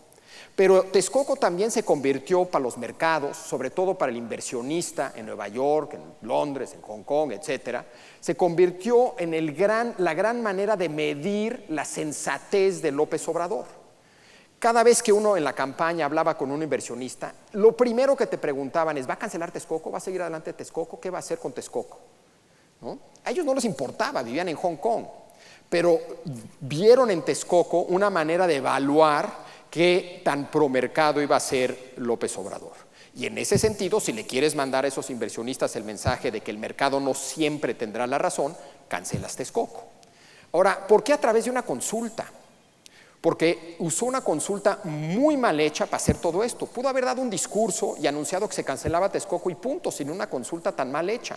Pero Texcoco también se convirtió para los mercados, sobre todo para el inversionista en Nueva York, en Londres, en Hong Kong, etcétera, se convirtió en la gran manera de medir la sensatez de López Obrador. Cada vez que uno en la campaña hablaba con un inversionista, lo primero que te preguntaban es: ¿va a cancelar Texcoco? ¿Va a seguir adelante Texcoco? ¿Qué va a hacer con Texcoco? ¿No? A ellos no les importaba, vivían en Hong Kong, pero vieron en Texcoco una manera de evaluar qué tan promercado iba a ser López Obrador. Y en ese sentido, si le quieres mandar a esos inversionistas el mensaje de que el mercado no siempre tendrá la razón, cancelas Texcoco. Ahora, ¿por qué a través de una consulta? Porque usó una consulta muy mal hecha para hacer todo esto. Pudo haber dado un discurso y anunciado que se cancelaba Texcoco y punto, sin una consulta tan mal hecha.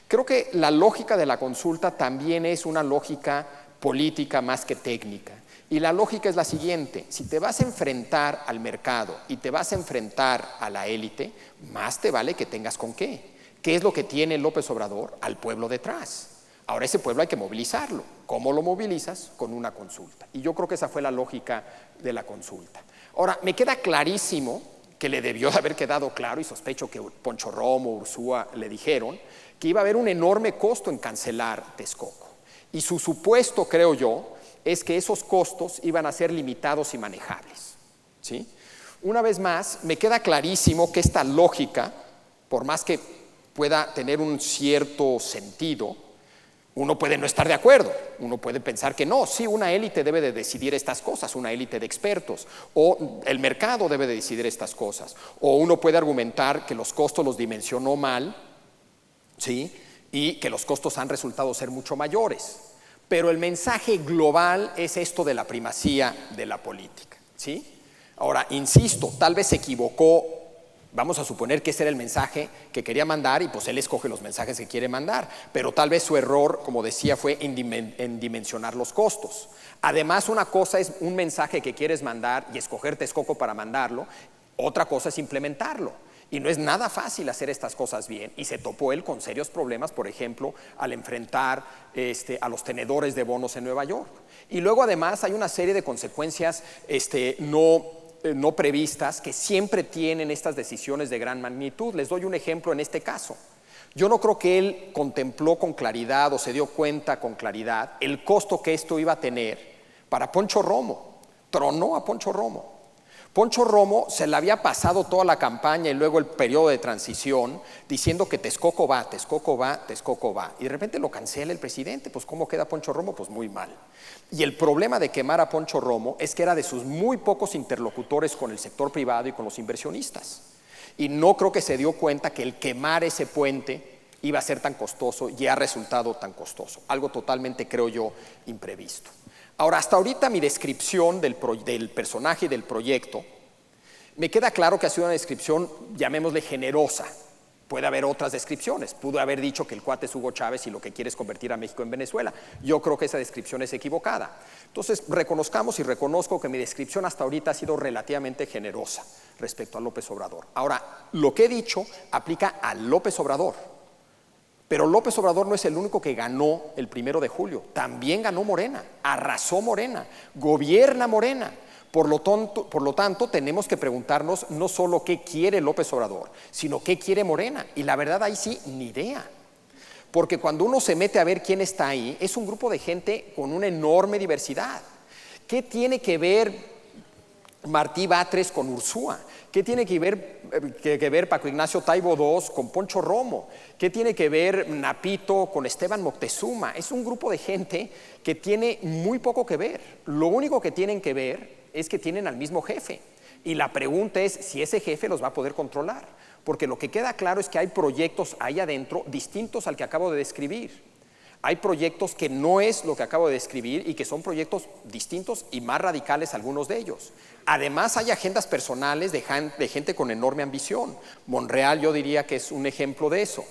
Creo que la lógica de la consulta también es una lógica política más que técnica. Y la lógica es la siguiente: si te vas a enfrentar al mercado y te vas a enfrentar a la élite, más te vale que tengas con qué. ¿Qué es lo que tiene López Obrador? Al pueblo detrás. Ahora ese pueblo hay que movilizarlo. ¿Cómo lo movilizas? Con una consulta. Y yo creo que esa fue la lógica de la consulta. Ahora, me queda clarísimo que le debió de haber quedado claro, y sospecho que Poncho Romo, Ursúa le dijeron, que iba a haber un enorme costo en cancelar Texcoco. Y su supuesto, creo yo, es que esos costos iban a ser limitados y manejables, ¿sí? Una vez más, me queda clarísimo que esta lógica, por más que pueda tener un cierto sentido, uno puede no estar de acuerdo, uno puede pensar que no, sí, una élite debe de decidir estas cosas, una élite de expertos, o el mercado debe de decidir estas cosas, o uno puede argumentar que los costos los dimensionó mal, ¿sí? Y que los costos han resultado ser mucho mayores. Pero el mensaje global es esto de la primacía de la política, ¿sí? Ahora, insisto, tal vez se equivocó, vamos a suponer que ese era el mensaje que quería mandar y pues él escoge los mensajes que quiere mandar, pero tal vez su error, como decía, fue en dimensionar los costos. Además, una cosa es un mensaje que quieres mandar y escoger Texcoco para mandarlo, otra cosa es implementarlo. Y no es nada fácil hacer estas cosas bien, y se topó él con serios problemas, por ejemplo, al enfrentar a los tenedores de bonos en Nueva York. Y luego además hay una serie de consecuencias no previstas que siempre tienen estas decisiones de gran magnitud. Les doy un ejemplo en este caso. Yo no creo que él contempló con claridad o se dio cuenta con claridad el costo que esto iba a tener para Poncho Romo. Tronó a Poncho Romo. Poncho Romo se le había pasado toda la campaña y luego el periodo de transición diciendo que Texcoco va, Texcoco va, Texcoco va. Y de repente lo cancela el presidente. Pues ¿cómo queda Poncho Romo? Pues muy mal. Y el problema de quemar a Poncho Romo es que era de sus muy pocos interlocutores con el sector privado y con los inversionistas. Y no creo que se dio cuenta que el quemar ese puente iba a ser tan costoso y ha resultado tan costoso. Algo totalmente, creo yo, imprevisto. Ahora, hasta ahorita mi descripción del personaje y del proyecto, me queda claro que ha sido una descripción, llamémosle generosa. Puede haber otras descripciones. Pudo haber dicho que el cuate es Hugo Chávez y lo que quiere es convertir a México en Venezuela. Yo creo que esa descripción es equivocada. Entonces, reconozcamos y reconozco que mi descripción hasta ahorita ha sido relativamente generosa respecto a López Obrador. Ahora, lo que he dicho aplica a López Obrador. Pero López Obrador no es el único que ganó el 1 de julio. También ganó Morena, arrasó Morena, gobierna Morena. Por lo tanto, tenemos que preguntarnos no solo qué quiere López Obrador, sino qué quiere Morena. Y la verdad, ahí sí, ni idea. Porque cuando uno se mete a ver quién está ahí, es un grupo de gente con una enorme diversidad. ¿Qué tiene que ver Martí Batres con Ursúa? ¿Qué tiene que ver Paco Ignacio Taibo II con Poncho Romo? ¿Qué tiene que ver Napito con Esteban Moctezuma? Es un grupo de gente que tiene muy poco que ver. Lo único que tienen que ver es que tienen al mismo jefe. Y la pregunta es si ese jefe los va a poder controlar. Porque lo que queda claro es que hay proyectos ahí adentro distintos al que acabo de describir. Hay proyectos que no es lo que acabo de describir y que son proyectos distintos y más radicales algunos de ellos. Además, hay agendas personales de gente con enorme ambición. Monreal yo diría que es un ejemplo de eso.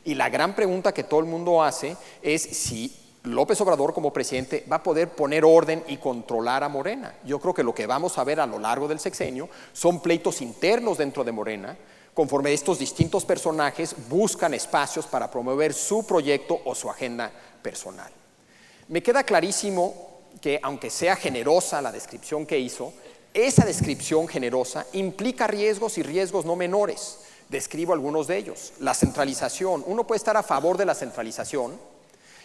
Y la gran pregunta que todo el mundo hace es si López Obrador como presidente va a poder poner orden y controlar a Morena. Yo creo que lo que vamos a ver a lo largo del sexenio son pleitos internos dentro de Morena, conforme estos distintos personajes buscan espacios para promover su proyecto o su agenda personal. Me queda clarísimo que, aunque sea generosa la descripción que hizo, esa descripción generosa implica riesgos y riesgos no menores. Describo algunos de ellos. La centralización. Uno puede estar a favor de la centralización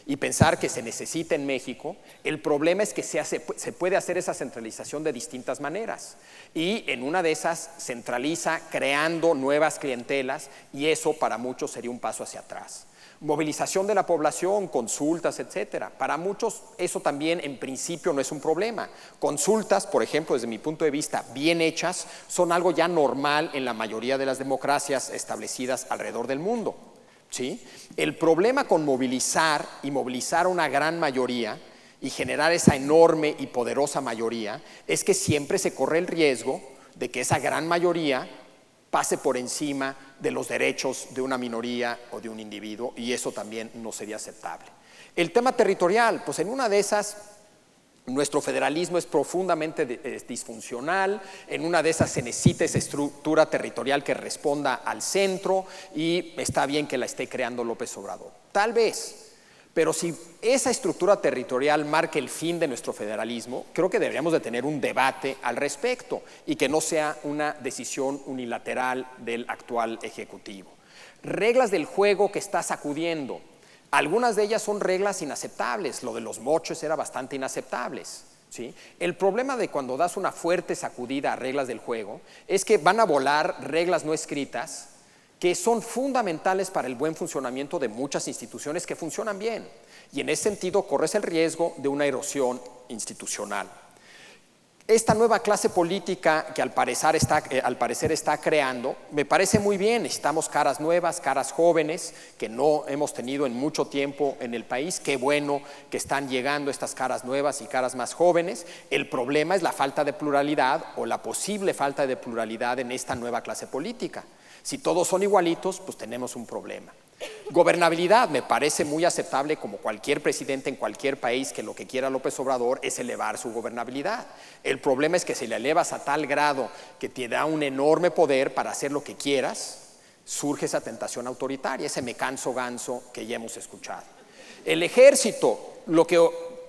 y pensar que se necesita en México. El problema es que se puede hacer esa centralización de distintas maneras. Y en una de esas centraliza creando nuevas clientelas y eso para muchos sería un paso hacia atrás. Movilización de la población, consultas, etcétera. Para muchos eso también en principio no es un problema. Consultas, por ejemplo, desde mi punto de vista, bien hechas, son algo ya normal en la mayoría de las democracias establecidas alrededor del mundo. ¿Sí? El problema con movilizar a una gran mayoría y generar esa enorme y poderosa mayoría es que siempre se corre el riesgo de que esa gran mayoría pase por encima de los derechos de una minoría o de un individuo, y eso también no sería aceptable. El tema territorial, pues en una de esas nuestro federalismo es profundamente disfuncional, en una de esas se necesita esa estructura territorial que responda al centro y está bien que la esté creando López Obrador. Tal vez, pero si esa estructura territorial marca el fin de nuestro federalismo, creo que deberíamos de tener un debate al respecto y que no sea una decisión unilateral del actual Ejecutivo. Reglas del juego que está sacudiendo. Algunas de ellas son reglas inaceptables, lo de los moches era bastante inaceptable. ¿Sí? El problema de cuando das una fuerte sacudida a reglas del juego es que van a volar reglas no escritas que son fundamentales para el buen funcionamiento de muchas instituciones que funcionan bien. Y en ese sentido corres el riesgo de una erosión institucional. Esta nueva clase política que al parecer está creando, me parece muy bien. Necesitamos caras nuevas, caras jóvenes, que no hemos tenido en mucho tiempo en el país. Qué bueno que están llegando estas caras nuevas y caras más jóvenes. El problema es la falta de pluralidad o la posible falta de pluralidad en esta nueva clase política. Si todos son igualitos, pues tenemos un problema. Gobernabilidad, me parece muy aceptable como cualquier presidente en cualquier país que lo que quiera López Obrador es elevar su gobernabilidad. El problema es que si la elevas a tal grado que te da un enorme poder para hacer lo que quieras, surge esa tentación autoritaria, ese me canso ganso que ya hemos escuchado. El ejército, lo que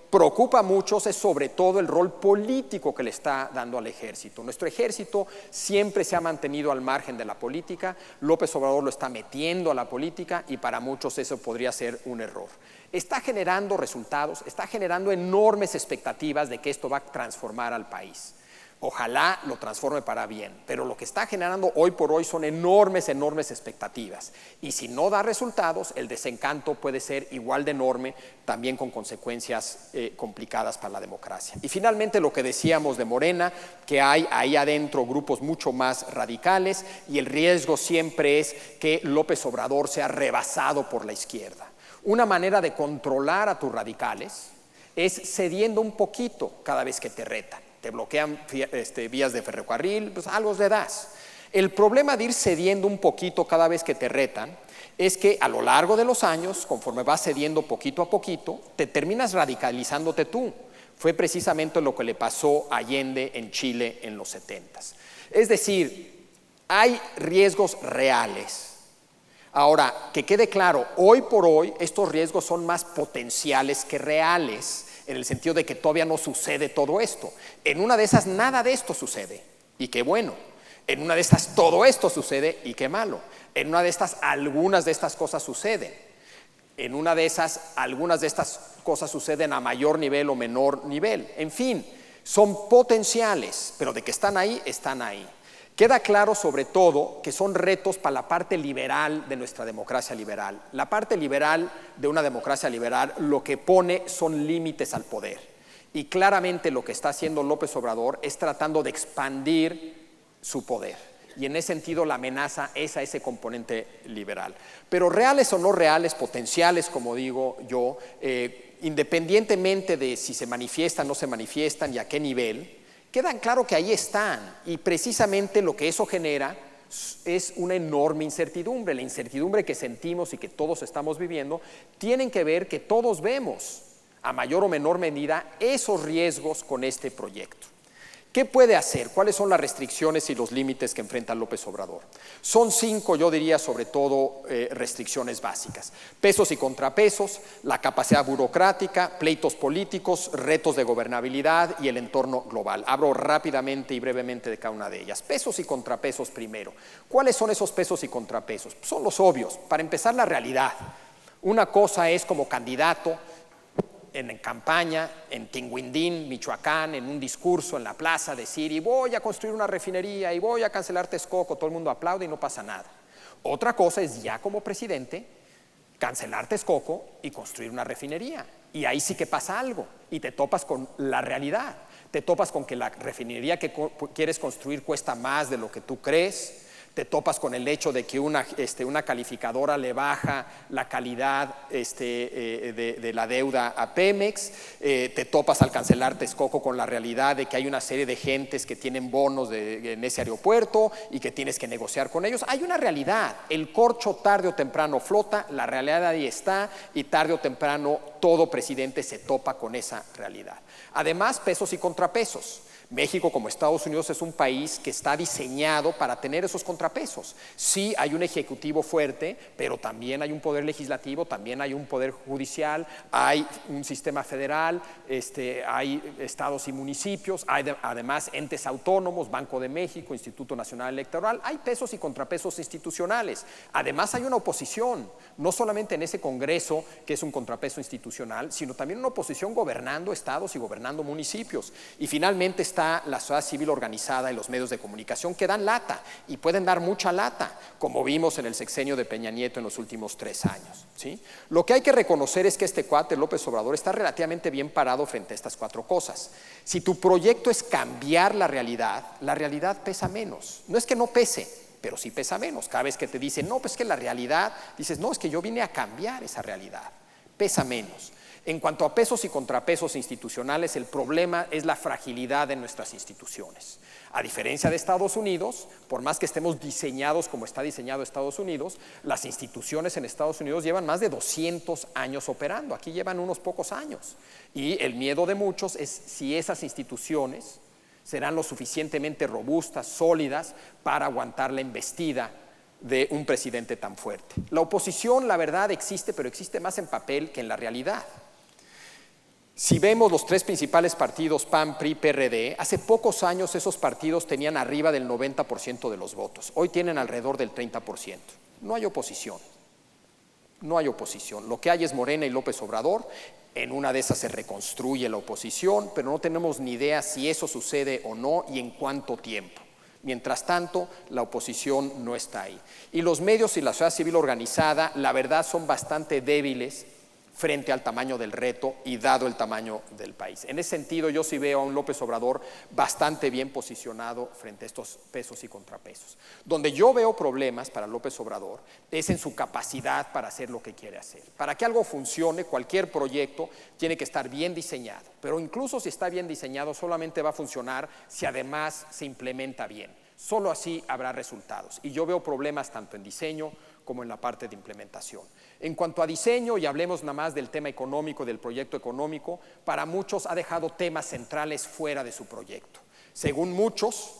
preocupa a muchos es sobre todo el rol político que le está dando al ejército. Nuestro ejército siempre se ha mantenido al margen de la política. López Obrador lo está metiendo a la política y para muchos eso podría ser un error. Está generando resultados, está generando enormes expectativas de que esto va a transformar al país. Ojalá lo transforme para bien, pero lo que está generando hoy por hoy son enormes expectativas. Y si no da resultados, el desencanto puede ser igual de enorme, también con consecuencias complicadas para la democracia. Y finalmente lo que decíamos de Morena, que hay ahí adentro grupos mucho más radicales y el riesgo siempre es que López Obrador sea rebasado por la izquierda. Una manera de controlar a tus radicales es cediendo un poquito cada vez que te retan. Te bloquean vías de ferrocarril, pues algo le das. El problema de ir cediendo un poquito cada vez que te retan es que a lo largo de los años, conforme vas cediendo poquito a poquito, te terminas radicalizándote tú. Fue precisamente lo que le pasó a Allende en Chile en los 70s. Es decir, hay riesgos reales. Ahora, que quede claro, hoy por hoy estos riesgos son más potenciales que reales, en el sentido de que todavía no sucede todo esto. En una de esas nada de esto sucede, y qué bueno. En una de estas todo esto sucede, y qué malo. En una de estas algunas de estas cosas suceden. En una de esas algunas de estas cosas suceden a mayor nivel o menor nivel. En fin, son potenciales, pero de que están ahí, están ahí. Queda claro sobre todo que son retos para la parte liberal de nuestra democracia liberal. La parte liberal de una democracia liberal lo que pone son límites al poder. Y claramente lo que está haciendo López Obrador es tratando de expandir su poder. y en ese sentido la amenaza es a ese componente liberal. Pero reales o no reales, potenciales, como digo yo, independientemente de si se manifiestan o no se manifiestan y a qué nivel, quedan claro que ahí están, y precisamente lo que eso genera es una enorme incertidumbre. La incertidumbre que sentimos y que todos estamos viviendo tienen que ver que todos vemos a mayor o menor medida esos riesgos con este proyecto. ¿Qué puede hacer? ¿Cuáles son las restricciones y los límites que enfrenta López Obrador? Son 5, yo diría, sobre todo restricciones básicas: pesos y contrapesos, la capacidad burocrática, pleitos políticos, retos de gobernabilidad y el entorno global. Hablo rápidamente y brevemente de cada una de ellas. Pesos y contrapesos primero. ¿Cuáles son esos pesos y contrapesos? Son los obvios. Para empezar, la realidad. Una cosa es como candidato en campaña, en Tinguindín, Michoacán, en un discurso en la plaza, decir: y voy a construir una refinería y voy a cancelar Texcoco, todo el mundo aplaude y no pasa nada. Otra cosa es ya como presidente cancelar Texcoco y construir una refinería, y ahí sí que pasa algo y te topas con la realidad, te topas con que la refinería que quieres construir cuesta más de lo que tú crees. Te topas con el hecho de que una calificadora le baja la calidad de la deuda a Pemex. Te topas al cancelar Texcoco con la realidad de que hay una serie de gentes que tienen bonos en ese aeropuerto y que tienes que negociar con ellos. Hay una realidad. El corcho tarde o temprano flota, la realidad ahí está, y tarde o temprano todo presidente se topa con esa realidad. Además, pesos y contrapesos. México, como Estados Unidos, es un país que está diseñado para tener esos contrapesos. Sí, hay un ejecutivo fuerte, pero también hay un poder legislativo, también hay un poder judicial, hay un sistema federal, hay estados y municipios, hay además entes autónomos, Banco de México, Instituto Nacional Electoral. Hay pesos y contrapesos institucionales. Además, hay una oposición, no solamente en ese Congreso, que es un contrapeso institucional, sino también una oposición gobernando estados y gobernando municipios. Y finalmente está la sociedad civil organizada y los medios de comunicación, que dan lata y pueden dar mucha lata, como vimos en el sexenio de Peña Nieto en los últimos 3 años, ¿sí? Lo que hay que reconocer es que este cuate López Obrador está relativamente bien parado frente a estas 4 cosas. Si tu proyecto es cambiar la realidad pesa menos. No es que no pese, pero sí pesa menos. Cada vez que te dicen: no, pues que la realidad, dices: no, es que yo vine a cambiar esa realidad. Pesa menos. En cuanto a pesos y contrapesos institucionales, el problema es la fragilidad de nuestras instituciones. A diferencia de Estados Unidos, por más que estemos diseñados como está diseñado Estados Unidos, las instituciones en Estados Unidos llevan más de 200 años operando. Aquí llevan unos pocos años. Y el miedo de muchos es si esas instituciones serán lo suficientemente robustas, sólidas, para aguantar la embestida de un presidente tan fuerte. La oposición, la verdad, existe, pero existe más en papel que en la realidad. Si vemos los 3 principales partidos, PAN, PRI, PRD, hace pocos años esos partidos tenían arriba del 90% de los votos. Hoy tienen alrededor del 30%. No hay oposición. No hay oposición. Lo que hay es Morena y López Obrador. En una de esas se reconstruye la oposición, pero no tenemos ni idea si eso sucede o no y en cuánto tiempo. Mientras tanto, la oposición no está ahí. Y los medios y la sociedad civil organizada, la verdad, son bastante débiles frente al tamaño del reto y dado el tamaño del país. En ese sentido, yo sí veo a un López Obrador bastante bien posicionado frente a estos pesos y contrapesos. Donde yo veo problemas para López Obrador es en su capacidad para hacer lo que quiere hacer. Para que algo funcione, cualquier proyecto tiene que estar bien diseñado, pero incluso si está bien diseñado, solamente va a funcionar si además se implementa bien. Solo así habrá resultados. Y yo veo problemas tanto en diseño como en la parte de implementación. En cuanto a diseño, y hablemos nada más del tema económico, del proyecto económico, para muchos ha dejado temas centrales fuera de su proyecto. Según muchos,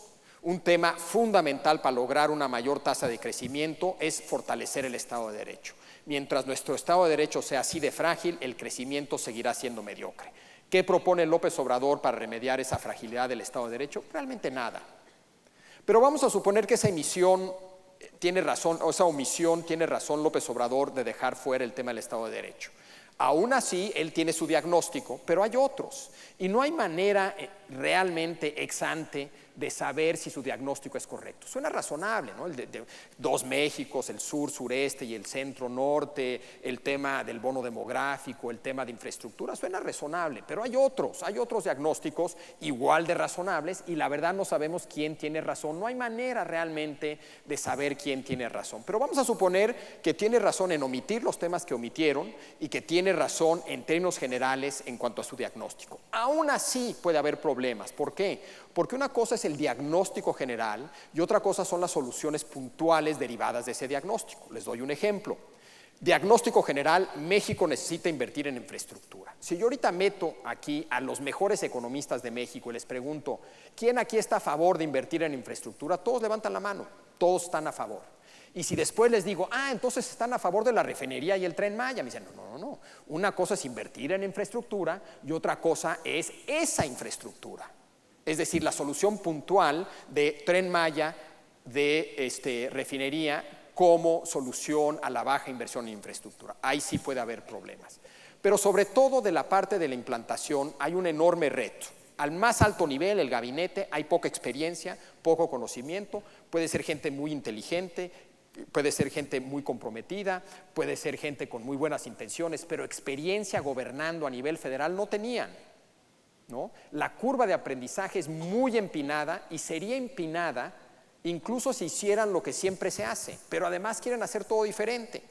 un tema fundamental para lograr una mayor tasa de crecimiento es fortalecer el Estado de Derecho. Mientras nuestro Estado de Derecho sea así de frágil, el crecimiento seguirá siendo mediocre. ¿Qué propone López Obrador para remediar esa fragilidad del Estado de Derecho? Realmente nada. Pero vamos a suponer que esa omisión tiene razón López Obrador de dejar fuera el tema del Estado de Derecho. Aún así, él tiene su diagnóstico, pero hay otros. Y no hay manera realmente ex ante de saber si su diagnóstico es correcto. Suena razonable, ¿no? El de dos Méxicos, el sur, sureste y el centro, norte, el tema del bono demográfico, el tema de infraestructura, suena razonable, pero hay otros diagnósticos igual de razonables y la verdad no sabemos quién tiene razón. No hay manera realmente de saber quién tiene razón, pero vamos a suponer que tiene razón en omitir los temas que omitieron y que tiene razón en términos generales en cuanto a su diagnóstico. Aún así puede haber problemas. ¿Por qué? Porque una cosa es el diagnóstico general y otra cosa son las soluciones puntuales derivadas de ese diagnóstico. Les doy un ejemplo. Diagnóstico general: México necesita invertir en infraestructura. Si yo ahorita meto aquí a los mejores economistas de México y les pregunto, ¿quién aquí está a favor de invertir en infraestructura? Todos levantan la mano, todos están a favor. Y si después les digo, entonces están a favor de la refinería y el Tren Maya, me dicen, no. Una cosa es invertir en infraestructura y otra cosa es esa infraestructura. Es decir, la solución puntual de Tren Maya, de refinería, como solución a la baja inversión en infraestructura. Ahí sí puede haber problemas. Pero sobre todo de la parte de la implantación hay un enorme reto. Al más alto nivel, el gabinete, hay poca experiencia, poco conocimiento, puede ser gente muy inteligente, puede ser gente muy comprometida, puede ser gente con muy buenas intenciones, pero experiencia gobernando a nivel federal no tenían, ¿no? La curva de aprendizaje es muy empinada y sería empinada incluso si hicieran lo que siempre se hace, pero además quieren hacer todo diferente.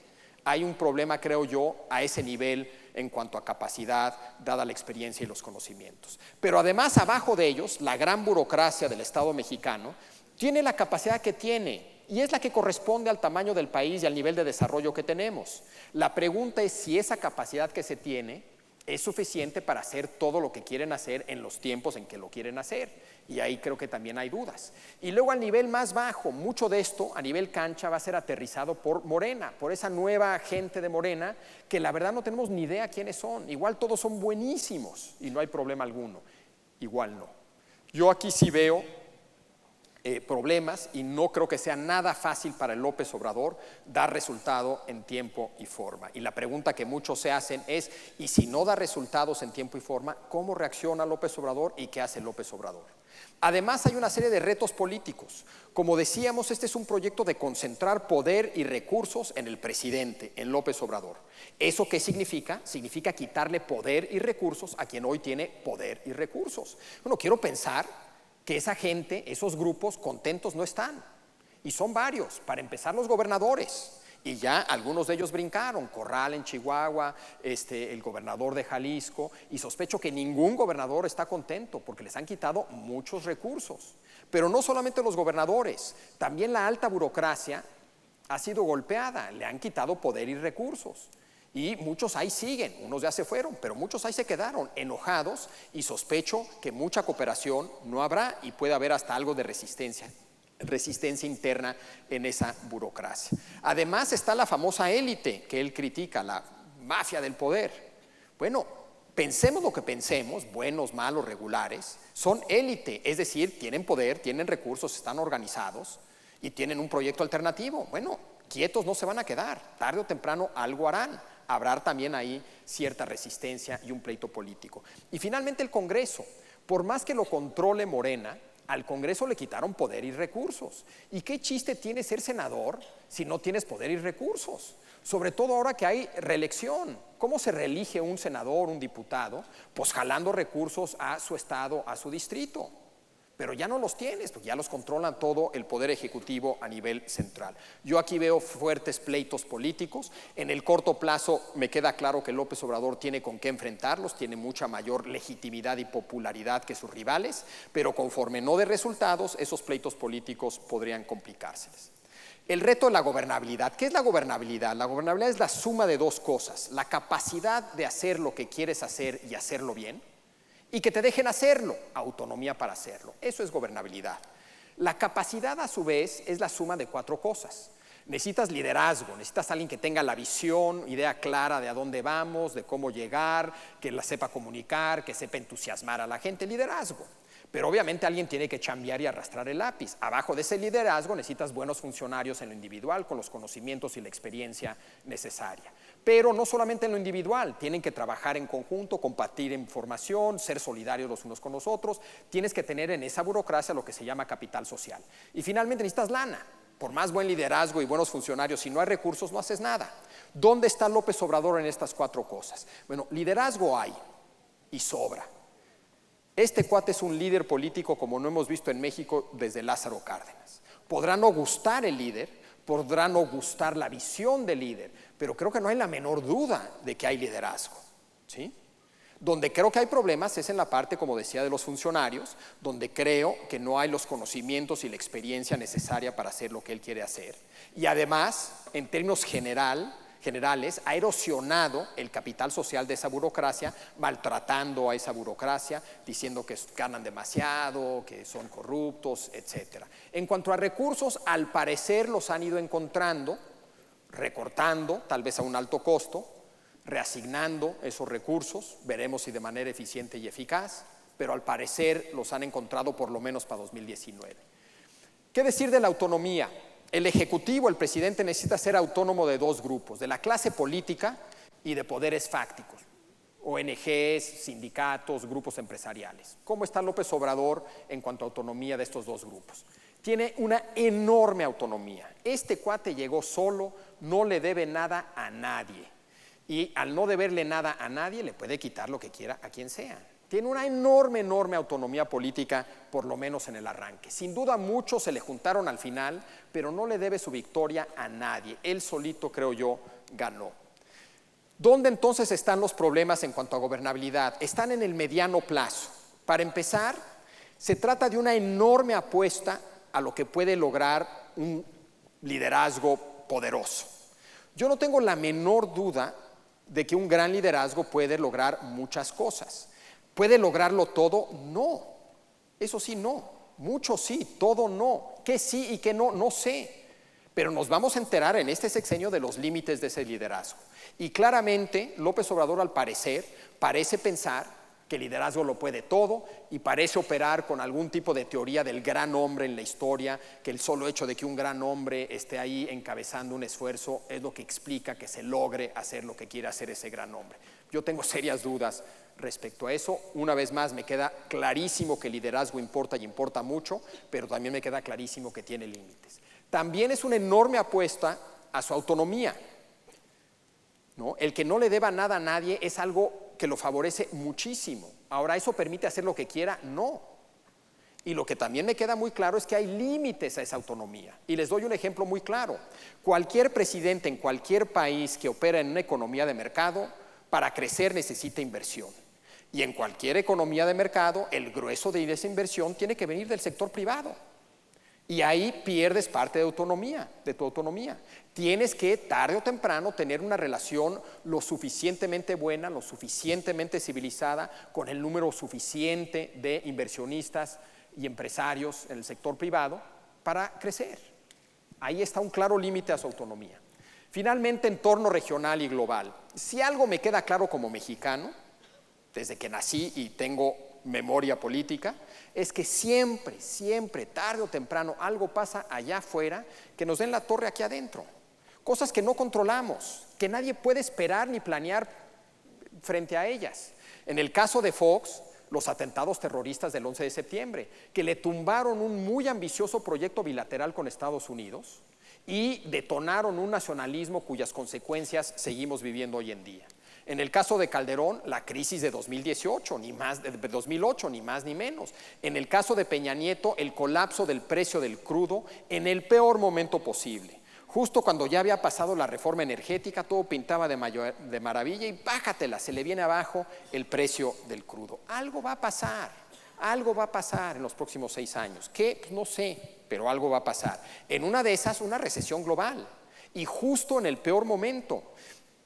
Hay un problema, creo yo, a ese nivel en cuanto a capacidad, dada la experiencia y los conocimientos. Pero además, abajo de ellos, la gran burocracia del Estado mexicano tiene la capacidad que tiene y es la que corresponde al tamaño del país y al nivel de desarrollo que tenemos. La pregunta es si esa capacidad que se tiene es suficiente para hacer todo lo que quieren hacer en los tiempos en que lo quieren hacer. Y ahí creo que también hay dudas. Y luego al nivel más bajo, mucho de esto a nivel cancha va a ser aterrizado por Morena, por esa nueva gente de Morena que la verdad no tenemos ni idea quiénes son. Igual todos son buenísimos y no hay problema alguno. Igual no. Yo aquí sí veo problemas y no creo que sea nada fácil para el López Obrador dar resultado en tiempo y forma. Y la pregunta que muchos se hacen es, ¿y si no da resultados en tiempo y forma, cómo reacciona López Obrador y qué hace López Obrador? Además hay una serie de retos políticos. Como decíamos, este es un proyecto de concentrar poder y recursos en el presidente, en López Obrador. ¿Eso qué significa? Significa quitarle poder y recursos a quien hoy tiene poder y recursos. Bueno, quiero pensar que esa gente, esos grupos contentos no están. Y son varios. Para empezar, los gobernadores. Y ya algunos de ellos brincaron. Corral en Chihuahua, el gobernador de Jalisco. Y sospecho que ningún gobernador está contento porque les han quitado muchos recursos. Pero no solamente los gobernadores, también la alta burocracia ha sido golpeada. Le han quitado poder y recursos. Y muchos ahí siguen, unos ya se fueron, pero muchos ahí se quedaron enojados y sospecho que mucha cooperación no habrá y puede haber hasta algo de resistencia interna en esa burocracia. Además está la famosa élite que él critica, la mafia del poder. Bueno, pensemos lo que pensemos, buenos, malos, regulares, son élite, es decir, tienen poder, tienen recursos, están organizados y tienen un proyecto alternativo. Bueno, quietos no se van a quedar, tarde o temprano algo harán. Habrá también ahí cierta resistencia y un pleito político. Y finalmente el Congreso, por más que lo controle Morena, al Congreso le quitaron poder y recursos. ¿Y qué chiste tiene ser senador si no tienes poder y recursos? Sobre todo ahora que hay reelección. ¿Cómo se reelige un senador, un diputado? Pues jalando recursos a su estado, a su distrito. Pero ya no los tienes, porque ya los controlan todo el Poder Ejecutivo a nivel central. Yo aquí veo fuertes pleitos políticos. En el corto plazo me queda claro que López Obrador tiene con qué enfrentarlos, tiene mucha mayor legitimidad y popularidad que sus rivales, pero conforme no dé resultados, esos pleitos políticos podrían complicárseles. El reto de la gobernabilidad. ¿Qué es la gobernabilidad? La gobernabilidad es la suma de dos cosas: la capacidad de hacer lo que quieres hacer y hacerlo bien, y que te dejen hacerlo, autonomía para hacerlo. Eso es gobernabilidad. La capacidad, a su vez, es la suma de cuatro cosas: Necesitas liderazgo, necesitas alguien que tenga la visión, idea clara de a dónde vamos, de cómo llegar, que la sepa comunicar, que sepa entusiasmar a la gente, liderazgo. Pero obviamente alguien tiene que chambear y arrastrar el lápiz. Abajo de ese liderazgo necesitas buenos funcionarios en lo individual, con los conocimientos y la experiencia necesaria. Pero no solamente en lo individual, tienen que trabajar en conjunto, compartir información, ser solidarios los unos con los otros. Tienes que tener en esa burocracia lo que se llama capital social. Y finalmente necesitas lana. Por más buen liderazgo y buenos funcionarios, si no hay recursos, no haces nada. ¿Dónde está López Obrador en estas cuatro cosas? Bueno, liderazgo hay y sobra. Este cuate es un líder político como no hemos visto en México desde Lázaro Cárdenas. Podrá no gustar el líder, podrá no gustar la visión del líder, pero creo que no hay la menor duda de que hay liderazgo, ¿sí? Donde creo que hay problemas es en la parte, como decía, de los funcionarios, donde creo que no hay los conocimientos y la experiencia necesaria para hacer lo que él quiere hacer. Y además, en términos generales, ha erosionado el capital social de esa burocracia, maltratando a esa burocracia, diciendo que ganan demasiado, que son corruptos, etc. En cuanto a recursos, al parecer los han ido encontrando, recortando, tal vez a un alto costo, reasignando esos recursos, veremos si de manera eficiente y eficaz, pero al parecer los han encontrado por lo menos para 2019. ¿Qué decir de la autonomía? El Ejecutivo, el presidente, necesita ser autónomo de dos grupos, de la clase política y de poderes fácticos, ONGs, sindicatos, grupos empresariales. ¿Cómo está López Obrador en cuanto a autonomía de estos dos grupos? Tiene una enorme autonomía. Este cuate llegó solo, no le debe nada a nadie. Y al no deberle nada a nadie, le puede quitar lo que quiera a quien sea. Tiene una enorme autonomía política, por lo menos en el arranque. Sin duda muchos se le juntaron al final, pero no le debe su victoria a nadie. Él solito, creo yo, ganó. ¿Dónde entonces están los problemas en cuanto a gobernabilidad? Están en el mediano plazo. Para empezar, se trata de una enorme apuesta a lo que puede lograr un liderazgo poderoso. Yo no tengo la menor duda de que un gran liderazgo puede lograr muchas cosas. ¿Puede lograrlo todo? No. Eso sí, no. Mucho sí, todo no. ¿Qué sí y qué no? No sé. Pero nos vamos a enterar en este sexenio de los límites de ese liderazgo. Y claramente López Obrador, al parecer, parece pensar que el liderazgo lo puede todo y parece operar con algún tipo de teoría del gran hombre en la historia, que el solo hecho de que un gran hombre esté ahí encabezando un esfuerzo es lo que explica que se logre hacer lo que quiere hacer ese gran hombre. Yo tengo serias dudas respecto a eso. Una vez más, me queda clarísimo que el liderazgo importa y importa mucho, pero también me queda clarísimo que tiene límites. También es una enorme apuesta a su autonomía, ¿no? El que no le deba nada a nadie es algo que lo favorece muchísimo. Ahora, ¿eso permite hacer lo que quiera? No. Y lo que también me queda muy claro es que hay límites a esa autonomía. Y les doy un ejemplo muy claro. Cualquier presidente en cualquier país que opera en una economía de mercado, para crecer necesita inversión. Y en cualquier economía de mercado, el grueso de esa inversión tiene que venir del sector privado. Y ahí pierdes parte de tu autonomía. Tienes que, tarde o temprano, tener una relación lo suficientemente buena, lo suficientemente civilizada, con el número suficiente de inversionistas y empresarios en el sector privado para crecer. Ahí está un claro límite a su autonomía. Finalmente, entorno regional y global. Si algo me queda claro como mexicano, desde que nací y tengo memoria política, es que siempre, tarde o temprano, algo pasa allá afuera que nos den la torre aquí adentro. Cosas que no controlamos, que nadie puede esperar ni planear frente a ellas. En el caso de Fox, los atentados terroristas del 11 de septiembre, que le tumbaron un muy ambicioso proyecto bilateral con Estados Unidos y detonaron un nacionalismo cuyas consecuencias seguimos viviendo hoy en día. En el caso de Calderón, la crisis de 2008, ni más ni menos. En el caso de Peña Nieto, el colapso del precio del crudo en el peor momento posible. Justo cuando ya había pasado la reforma energética, todo pintaba de maravilla y bájatela, se le viene abajo el precio del crudo. Algo va a pasar en los próximos 6 años. ¿Qué? Pues no sé, pero algo va a pasar. En una de esas, una recesión global. Y justo en el peor momento.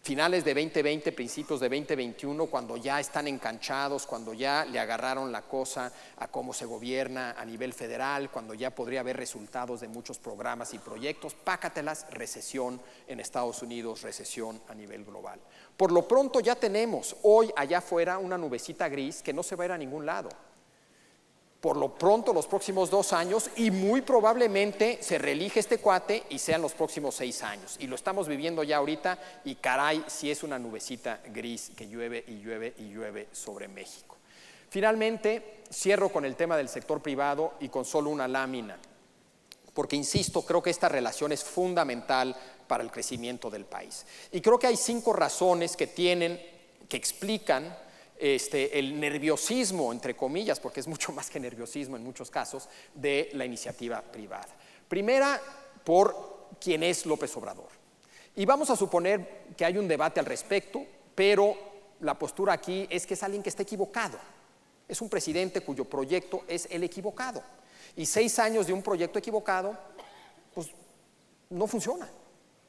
finales de 2020, principios de 2021, cuando ya están enganchados, cuando ya le agarraron la cosa a cómo se gobierna a nivel federal, cuando ya podría haber resultados de muchos programas y proyectos, pácatelas, recesión en Estados Unidos, recesión a nivel global. Por lo pronto ya tenemos hoy allá afuera una nubecita gris que no se va a ir a ningún lado. Por lo pronto los próximos 2 años y muy probablemente se reelige este cuate y sean los próximos 6 años. Y lo estamos viviendo ya ahorita y caray, si es una nubecita gris que llueve y llueve y llueve sobre México. Finalmente, cierro con el tema del sector privado y con solo una lámina, porque insisto, creo que esta relación es fundamental para el crecimiento del país. Y creo que hay 5 razones que explican el nerviosismo, entre comillas, porque es mucho más que nerviosismo en muchos casos, de la iniciativa privada. Primera, por quién es López Obrador. Y vamos a suponer que hay un debate al respecto, pero la postura aquí es que es alguien que está equivocado. Es un presidente cuyo proyecto es el equivocado. Y 6 años de un proyecto equivocado, pues no funciona,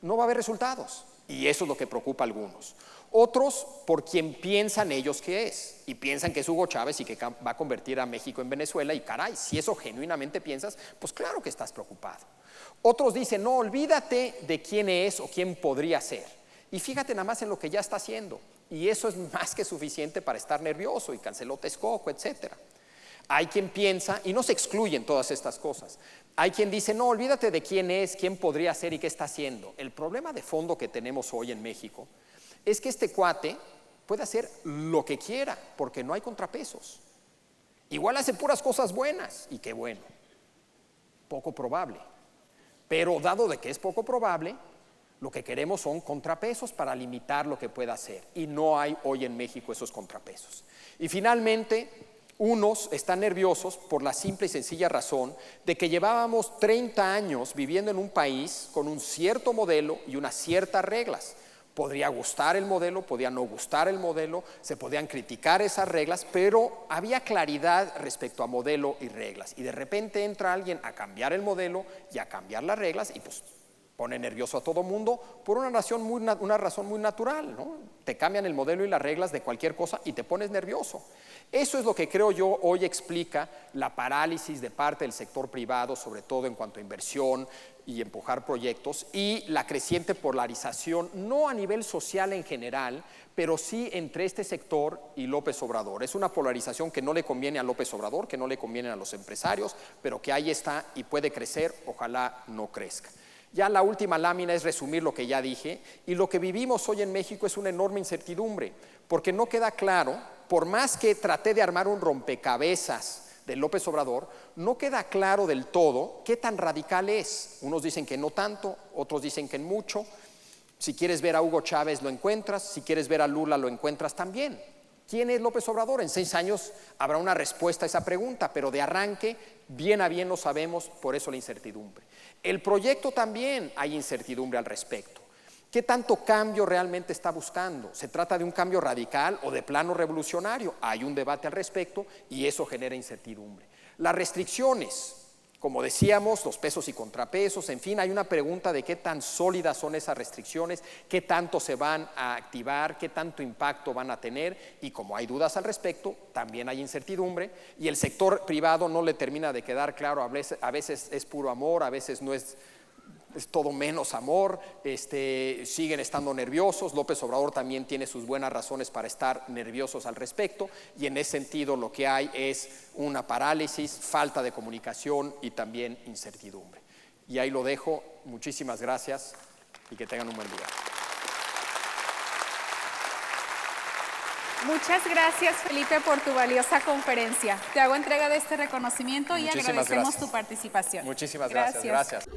no va a haber resultados. Y eso es lo que preocupa a algunos. Otros por quien piensan ellos que es, y piensan que es Hugo Chávez y que va a convertir a México en Venezuela, y caray, si eso genuinamente piensas, pues claro que estás preocupado. Otros dicen, no, olvídate de quién es o quién podría ser, y fíjate nada más en lo que ya está haciendo, y eso es más que suficiente para estar nervioso, y canceló Texcoco, etcétera. Hay quien piensa, y no se excluyen todas estas cosas, hay quien dice, no, olvídate de quién es, quién podría ser y qué está haciendo. El problema de fondo que tenemos hoy en México es que este cuate puede hacer lo que quiera, porque no hay contrapesos. Igual hace puras cosas buenas, y qué bueno, poco probable. Pero dado de que es poco probable, lo que queremos son contrapesos para limitar lo que pueda hacer, y no hay hoy en México esos contrapesos. Y finalmente, unos están nerviosos por la simple y sencilla razón de que llevábamos 30 años viviendo en un país con un cierto modelo y unas ciertas reglas. Podría gustar el modelo, podía no gustar el modelo, se podían criticar esas reglas, pero había claridad respecto a modelo y reglas. Y de repente entra alguien a cambiar el modelo y a cambiar las reglas y pues pone nervioso a todo mundo por una razón muy natural, ¿no? Te cambian el modelo y las reglas de cualquier cosa y te pones nervioso. Eso es lo que creo yo hoy explica la parálisis de parte del sector privado, sobre todo en cuanto a inversión y empujar proyectos, y la creciente polarización, no a nivel social en general, pero sí entre este sector y López Obrador. Es una polarización que no le conviene a López Obrador, que no le conviene a los empresarios, pero que ahí está y puede crecer, ojalá no crezca. Ya la última lámina es resumir lo que ya dije, y lo que vivimos hoy en México es una enorme incertidumbre, porque no queda claro, por más que traté de armar un rompecabezas de López Obrador, no queda claro del todo qué tan radical es. Unos dicen que no tanto, otros dicen que en mucho. Si quieres ver a Hugo Chávez lo encuentras, si quieres ver a Lula lo encuentras también. ¿Quién es López Obrador? En 6 años habrá una respuesta a esa pregunta, pero de arranque, bien a bien lo sabemos, por eso la incertidumbre. El proyecto también hay incertidumbre al respecto. ¿Qué tanto cambio realmente está buscando? ¿Se trata de un cambio radical o de plano revolucionario? Hay un debate al respecto y eso genera incertidumbre. Las restricciones, como decíamos, los pesos y contrapesos, en fin, hay una pregunta de qué tan sólidas son esas restricciones, qué tanto se van a activar, qué tanto impacto van a tener, y como hay dudas al respecto, también hay incertidumbre, y el sector privado no le termina de quedar claro, a veces es puro amor, a veces no es todo menos amor, siguen estando nerviosos. López Obrador también tiene sus buenas razones para estar nerviosos al respecto, y en ese sentido lo que hay es una parálisis, falta de comunicación y también incertidumbre. Y ahí lo dejo, muchísimas gracias y que tengan un buen día. Muchas gracias, Felipe, por tu valiosa conferencia. Te hago entrega de este reconocimiento y agradecemos tu participación. Muchísimas gracias.